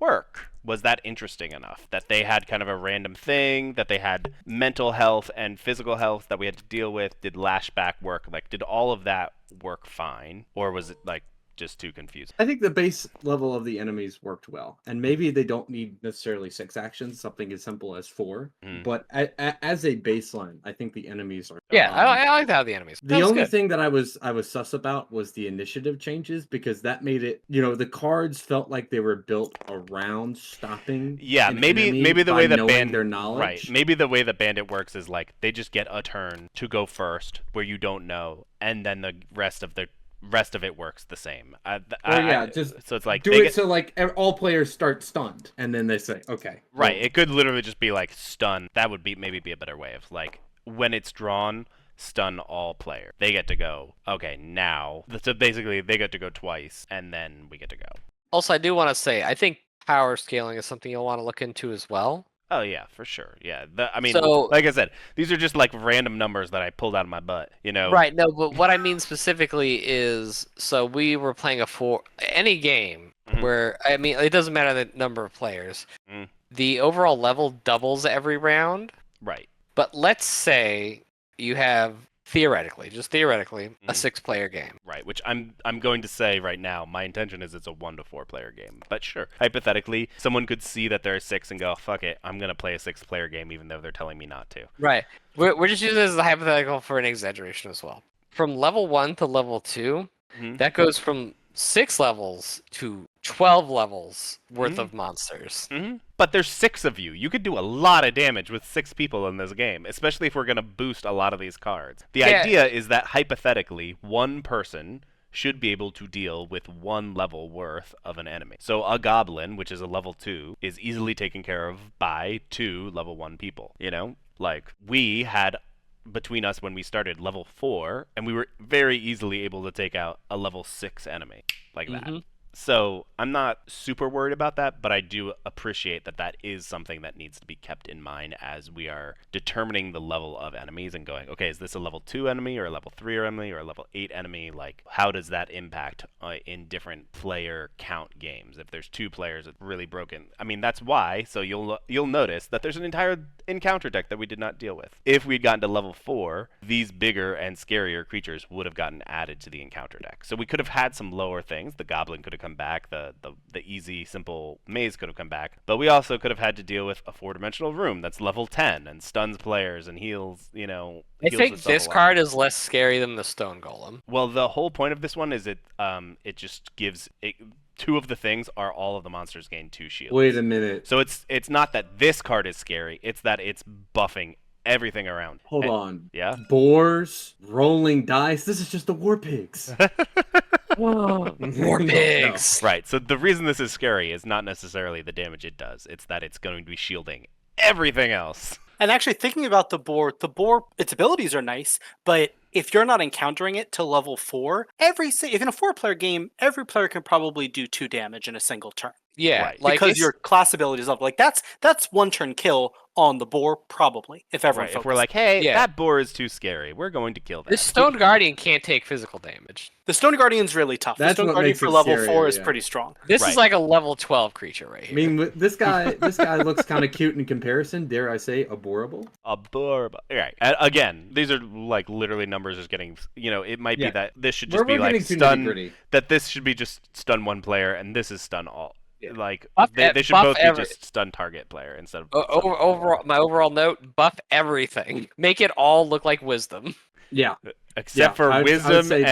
Was that interesting enough? That they had kind of a random thing, that they had mental health and physical health that we had to deal with? Did lashback work? Did all of that work fine? Or was it just too confusing? I think the base level of the enemies worked well, and maybe they don't need necessarily 6 actions, something as simple as 4. But as a baseline, I think the enemies are. Yeah, I like how the enemies. The only thing that I was sus about was the initiative changes, because that made it. The cards felt like they were built around stopping. Yeah, maybe the way that their knowledge. Right. Maybe the way that Bandit works is they just get a turn to go first where you don't know, and then the rest of it works the same. So it's so all players start stunned, and then they say, okay. Right. It could literally just be stun. That would be a better way of when it's drawn, stun all players. They get to go, okay, now. So basically, they get to go twice, and then we get to go. Also, I do want to say, I think power scaling is something you'll want to look into as well. Oh, yeah, for sure. Yeah. Like I said, these are just random numbers that I pulled out of my butt, Right. No, but what I mean specifically is, so we were playing any game where, it doesn't matter the number of players. The overall level doubles every round. Right. But let's say you have, theoretically, a 6-player game. Right, which I'm going to say right now, my intention is it's a 1 to 4 player game. But sure, hypothetically, someone could see that there are 6 and go, fuck it, I'm going to play a 6-player game even though they're telling me not to. Right. We're just using this as a hypothetical for an exaggeration as well. From level 1 to level 2, that goes from 6 levels to 12 levels worth of monsters. But there's 6 of you. You could do a lot of damage with 6 people in this game, especially if we're going to boost a lot of these cards. The idea is that hypothetically, one person should be able to deal with 1 level worth of an enemy. So a goblin, which is a level 2, is easily taken care of by 2 level 1 people. We had, between us when we started, level 4, and we were very easily able to take out a level 6 enemy that. So I'm not super worried about that, but I do appreciate that that is something that needs to be kept in mind as we are determining the level of enemies and going, okay, is this a level 2 enemy or a level 3 enemy or a level 8 enemy? Like, how does that impact in different player count games? If there's 2 players, it's really broken. I mean, that's why. So you'll notice that there's an entire encounter deck that we did not deal with. If we'd gotten to level 4, these bigger and scarier creatures would have gotten added to the encounter deck. So we could have had some lower things. The goblin could have come back. The easy, simple maze could have come back. But we also could have had to deal with a 4-dimensional room that's level 10 and stuns players and heals, I heals think itself this a lot. card is less scary than the Stone Golem. Well, the whole point of this one is it just gives it, 2 of the things are all of the monsters gain 2 shields. Wait a minute. So it's not that this card is scary, it's that it's buffing everything around. Hold And- on. Yeah? Boars, rolling dice. This is just the war pigs. War pigs. Right. So the reason this is scary is not necessarily the damage it does. It's that it's going to be shielding everything else. And actually, thinking about the boar, its abilities are nice, but if you're not encountering it to level 4, if in a 4-player game, every player can probably do 2 damage in a single turn. Yeah, Right. like Because it's- your class ability is up. Like that's 1 turn kill on the boar, probably, if everyone Right. If focuses. we're like, hey, Yeah. that boar is too scary, we're going to kill that. this Stone Guardian can't take physical damage. The Stone Guardian's really tough. That's the Stone what Guardian makes for it level scarier, 4 is yeah. pretty strong. This Right. is like a level 12 creature right I here. mean, this guy looks kind of cute in comparison. Dare I say, adorable? A boar. Right. Again, these are like literally numbers just getting. It might be Yeah. that this should We're just be like getting too stun. nitty-gritty. That this should be just stun 1 player, and this is stun all. Yeah. Like Buff they should buff both be every- just stun target player instead of. Overall, my overall note: buff everything. Make it all look like wisdom. Yeah. Except for I would wisdom say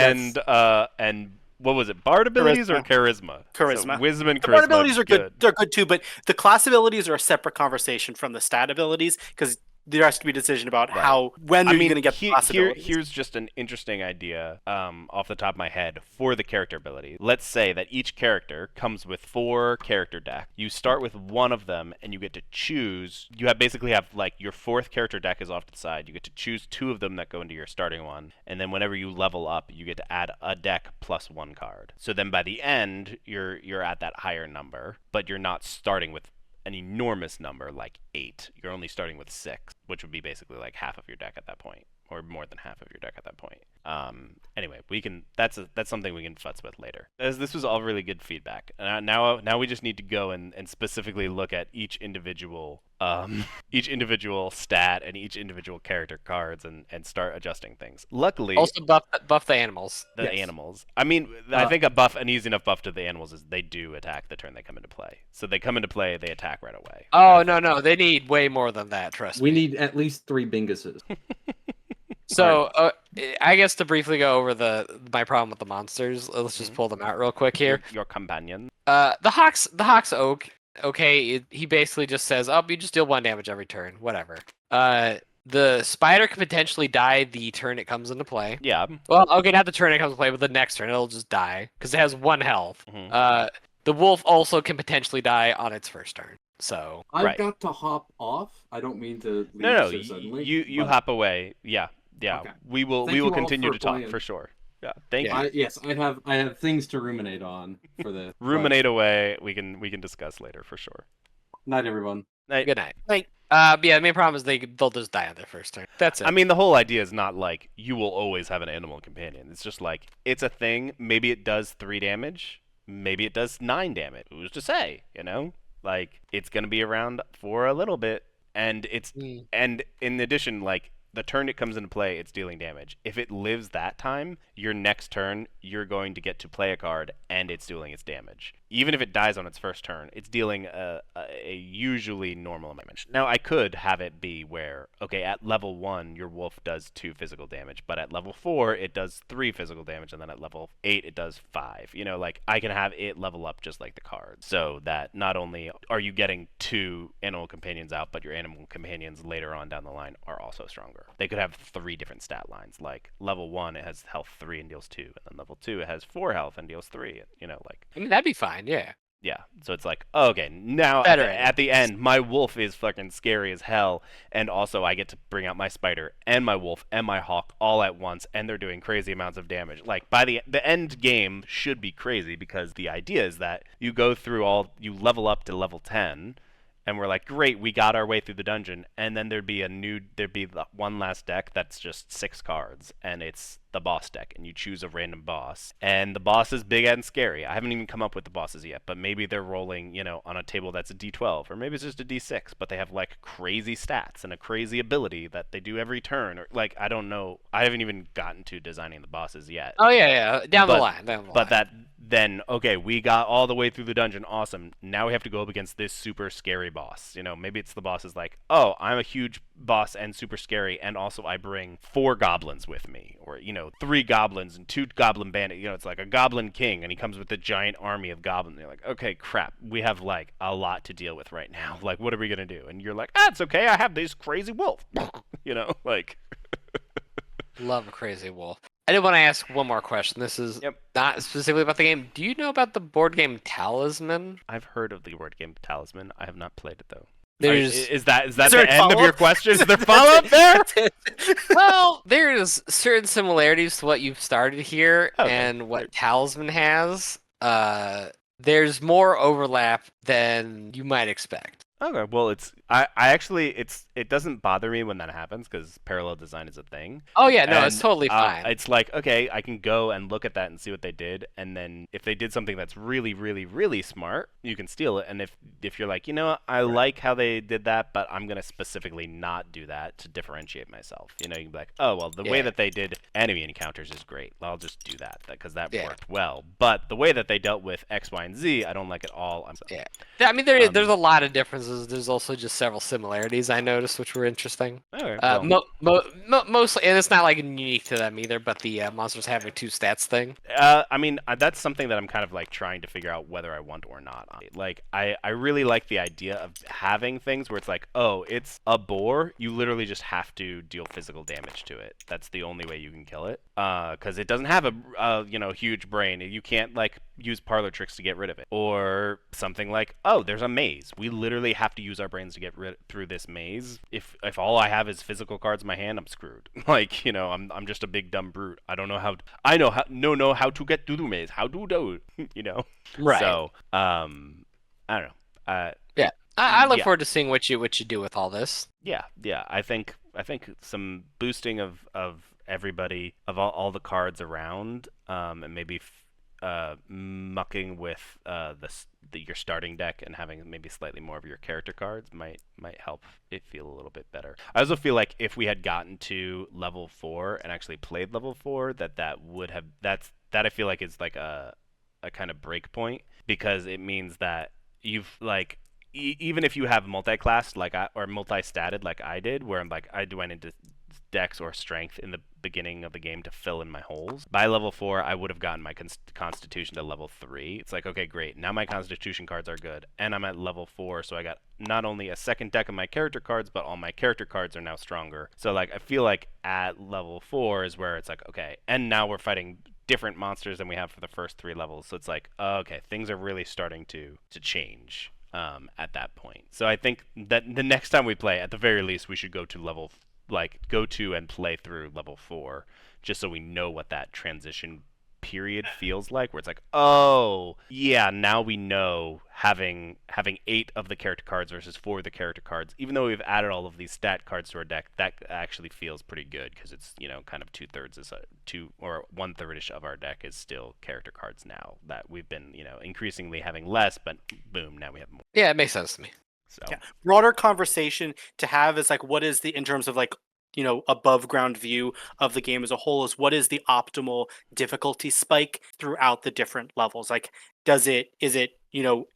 and what was it? Bard abilities or charisma? Charisma. So wisdom and The charisma. bard abilities are good. They're good too, but the class abilities are a separate conversation from the stat abilities because there has to be a decision about Right. when are you going to get the class abilities. Here's just an interesting idea off the top of my head for the character ability. Let's say that each character comes with 4 character deck. You start with one of them, and you get to choose. You basically have like your 4th character deck is off to the side. You get to choose 2 of them that go into your starting one, and then whenever you level up, you get to add a deck plus 1 card. So then by the end, you're at that higher number, but you're not starting with an enormous number like 8. You're only starting with 6, which would be basically like half of your deck at that point, or more than half of your deck at that point. Anyway, that's something we can futz with later. As this was all really good feedback. Now we just need to go and specifically look at each individual stat and each individual character cards and start adjusting things. Luckily, Also buff the animals. the Yes. animals. I mean, I think an easy enough buff to the animals is they do attack the turn they come into play. So they come into play, they attack right away. Oh no, they need way more than that. Trust We me. need at least 3 binguses. So I guess to briefly go over my problem with the monsters, let's just pull them out real quick here. Your companion. The Hawk's Oak. Okay, he basically just says, "Oh, you just deal 1 damage every turn, whatever." The spider could potentially die the turn it comes into play. Yeah. Well, okay, not the turn it comes into play, but the next turn it'll just die because it has 1 health. Mhm. The wolf also can potentially die on its first turn. So I've Right. got to hop off. I don't mean to leave No, so suddenly. you but hop away. Yeah. Okay. We will Thank you all continue for to talk playing. for sure. Yeah. Thank Yeah. you. Yes, I have things to ruminate on for the Ruminate away. We can discuss later for sure. Night, everyone. good night. Night. Yeah, the main problem is they'll just die on their first turn. That's it. I mean, the whole idea is not like you will always have an animal companion. It's just like it's a thing. Maybe it does 3 damage. Maybe it does 9 damage. Who's to say? Like it's gonna be around for a little bit, and and in addition, like the turn it comes into play, it's dealing damage. If it lives that time, your next turn, you're going to get to play a card, and it's dealing its damage. Even if it dies on its first turn, it's dealing a usually normal amount of damage. Now, I could have it be where, okay, at level 1, your wolf does 2 physical damage, but at level 4, it does 3 physical damage, and then at level 8, it does 5. Like, I can have it level up just like the cards, so that not only are you getting 2 animal companions out, but your animal companions later on down the line are also stronger. They could have 3 different stat lines, like level 1, it has health 3 and deals 2, and then level 2, it has 4 health and deals 3, I mean, that'd be fine. Yeah. Yeah, so it's like, okay, now Better at the enemies. end, my wolf is fucking scary as hell, and also I get to bring out my spider and my wolf and my hawk all at once, and they're doing crazy amounts of damage. Like by the end game should be crazy because the idea is that you go through you level up to level 10, and we're like, great, we got our way through the dungeon, and then there'd be the one last deck that's just 6 cards, and it's the boss deck, and you choose a random boss, and the boss is big and scary. I haven't even come up with the bosses yet, but maybe they're rolling, on a table that's a D12, or maybe it's just a D6, but they have like crazy stats and a crazy ability that they do every turn, or like I don't know. I haven't even gotten to designing the bosses yet. Oh yeah, down the But- line. But then okay, we got all the way through the dungeon, awesome. Now we have to go up against this super scary boss. Maybe it's the boss is like, oh, I'm a huge boss and super scary, and also I bring 4 goblins with me, or 3 goblins and 2 goblin bandits. It's like a goblin king, and he comes with a giant army of goblins. You're like, okay, crap, we have like a lot to deal with right now. Like, what are we gonna do? And you're like, it's okay, I have this crazy wolf. Like. Love a crazy wolf. I did want to ask one more question. This is not specifically about the game. Do you know about the board game Talisman? I've heard of the board game Talisman. I have not played it though. There's Is that there the a end of your follow-up? question? Is there follow-up there? well, there's certain similarities to what you've started here Okay. and what Talisman has. There's more overlap than you might expect. Okay, well, I actually it doesn't bother me when that happens because parallel design is a thing. Oh yeah, no, it's And, totally fine. It's like, okay, I can go and look at that and see what they did, and then if they did something that's really, really, really smart, you can steal it. And if you're like, I like how they did that, but I'm gonna specifically not do that to differentiate myself. You can be like, oh well, the way Yeah. that they did enemy encounters is great. I'll just do that because that Yeah. worked well. But the way that they dealt with X, Y, and Z, I don't like at all. Yeah. I mean, there's a lot of differences. There's also just several similarities I noticed, which were interesting. Okay, well, Mostly, and it's not like unique to them either. But the monsters having 2 stats thing. I mean, that's something that I'm kind of like trying to figure out whether I want or not. Like, I really like the idea of having things where it's like, oh, it's a boar. You literally just have to deal physical damage to it. That's the only way you can kill it. Because it doesn't have a huge brain. You can't like use parlor tricks to get rid of it. Or something like, oh, there's a maze. We literally have to use our brains to get through this maze. If all I have is physical cards in my hand, I'm screwed. Like, I'm just a big dumb brute. I don't know how. I know how to get through the maze. How to do it. Right. So, I don't know. Yeah. I look yeah. forward to seeing what you do with all this. Yeah. I think some boosting of everybody, of all the cards around, and maybe mucking with your starting deck and having maybe slightly more of your character cards might help it feel a little bit better. I also feel like if we had gotten to level 4 and actually played level 4, that would have that I feel like is like a kind of break point, because it means that you've like even if you have multi-class or multi-statted like I did, where I'm like I went into dex or strength in the beginning of the game to fill in my holes. By level 4, I would have gotten my constitution to level 3. It's like, okay, great. Now my constitution cards are good, and I'm at level 4, so I got not only a second deck of my character cards, but all my character cards are now stronger. So like I feel like at level 4 is where it's like, okay, and now we're fighting different monsters than we have for the first 3 levels. So it's like, okay, things are really starting to change at that point. So I think that the next time we play, at the very least, we should go to and play through level 4, just so we know what that transition period feels like, where it's like, oh yeah, now we know having 8 of the character cards versus 4 of the character cards, even though we've added all of these stat cards to our deck, that actually feels pretty good, because it's kind of 2/3 is 1/3ish of our deck is still character cards now, that we've been increasingly having less, but boom, now we have more. Yeah, it makes sense to me. So Yeah. Broader conversation to have is like, what is the, in terms of like, above ground view of the game as a whole, is what is the optimal difficulty spike throughout the different levels? Like, is it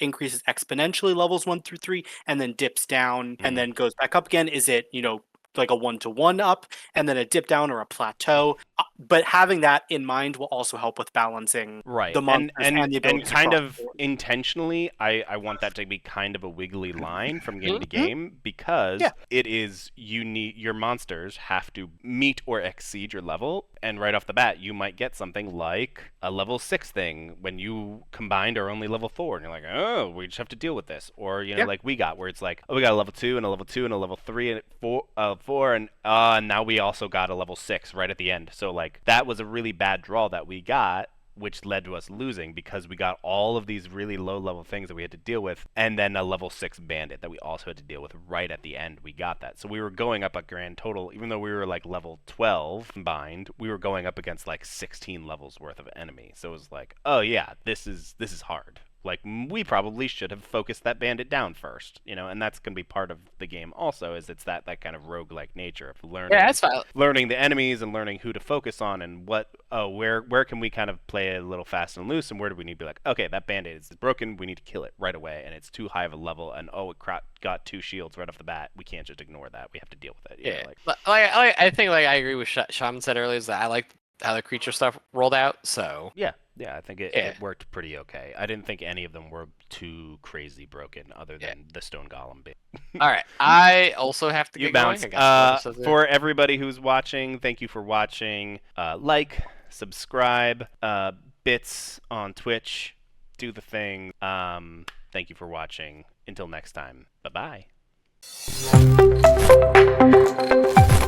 increases exponentially levels 1 through 3 and then dips down and then goes back up again? Is it like a 1-to-1 up and then a dip down or a plateau? But having that in mind will also help with balancing right, the monsters and the and abilities kind across of the board. intentionally, I want that to be kind of a wiggly line from game to game, because Yeah. it is, your monsters have to meet or exceed your level, And right off the bat, you might get something like a level 6 thing when you combined are only level 4, and you're like, oh, we just have to deal with this. Or, you know, Yep. like we got, where it's like, oh, we got a level 2 and a level 2 and a level 3 and 4, and now we also got a level 6 right at the end. So, like, that was a really bad draw that we got, which led to us losing because we got all of these really low level things that we had to deal with, and then a level 6 bandit that we also had to deal with right at the end. We got that. So we were going up a grand total, even though we were like level 12 combined, we were going up against like 16 levels worth of enemy. So it was like, oh yeah, this is hard. Like, we probably should have focused that bandit down first, you know, and that's going to be part of the game also, is it's that kind of roguelike nature of learning, Yeah, that's fine. learning the enemies and learning who to focus on and where can we kind of play a little fast and loose, and where do we need to be like, okay, that bandit is broken, we need to kill it right away, and it's too high of a level, and oh, it got 2 shields right off the bat, we can't just ignore that, we have to deal with it. You know, like, But I think like I agree with Shaman said earlier, is that I like how the creature stuff rolled out. So yeah, I think Yeah. it worked pretty okay. I didn't think any of them were too crazy broken, other than the stone golem bit. all right, I also have to You get going. bounce. I got some other stuff to do. For everybody who's watching, thank you for watching. Like, subscribe, bits on Twitch, do the thing. Thank you for watching. Until next time, bye bye.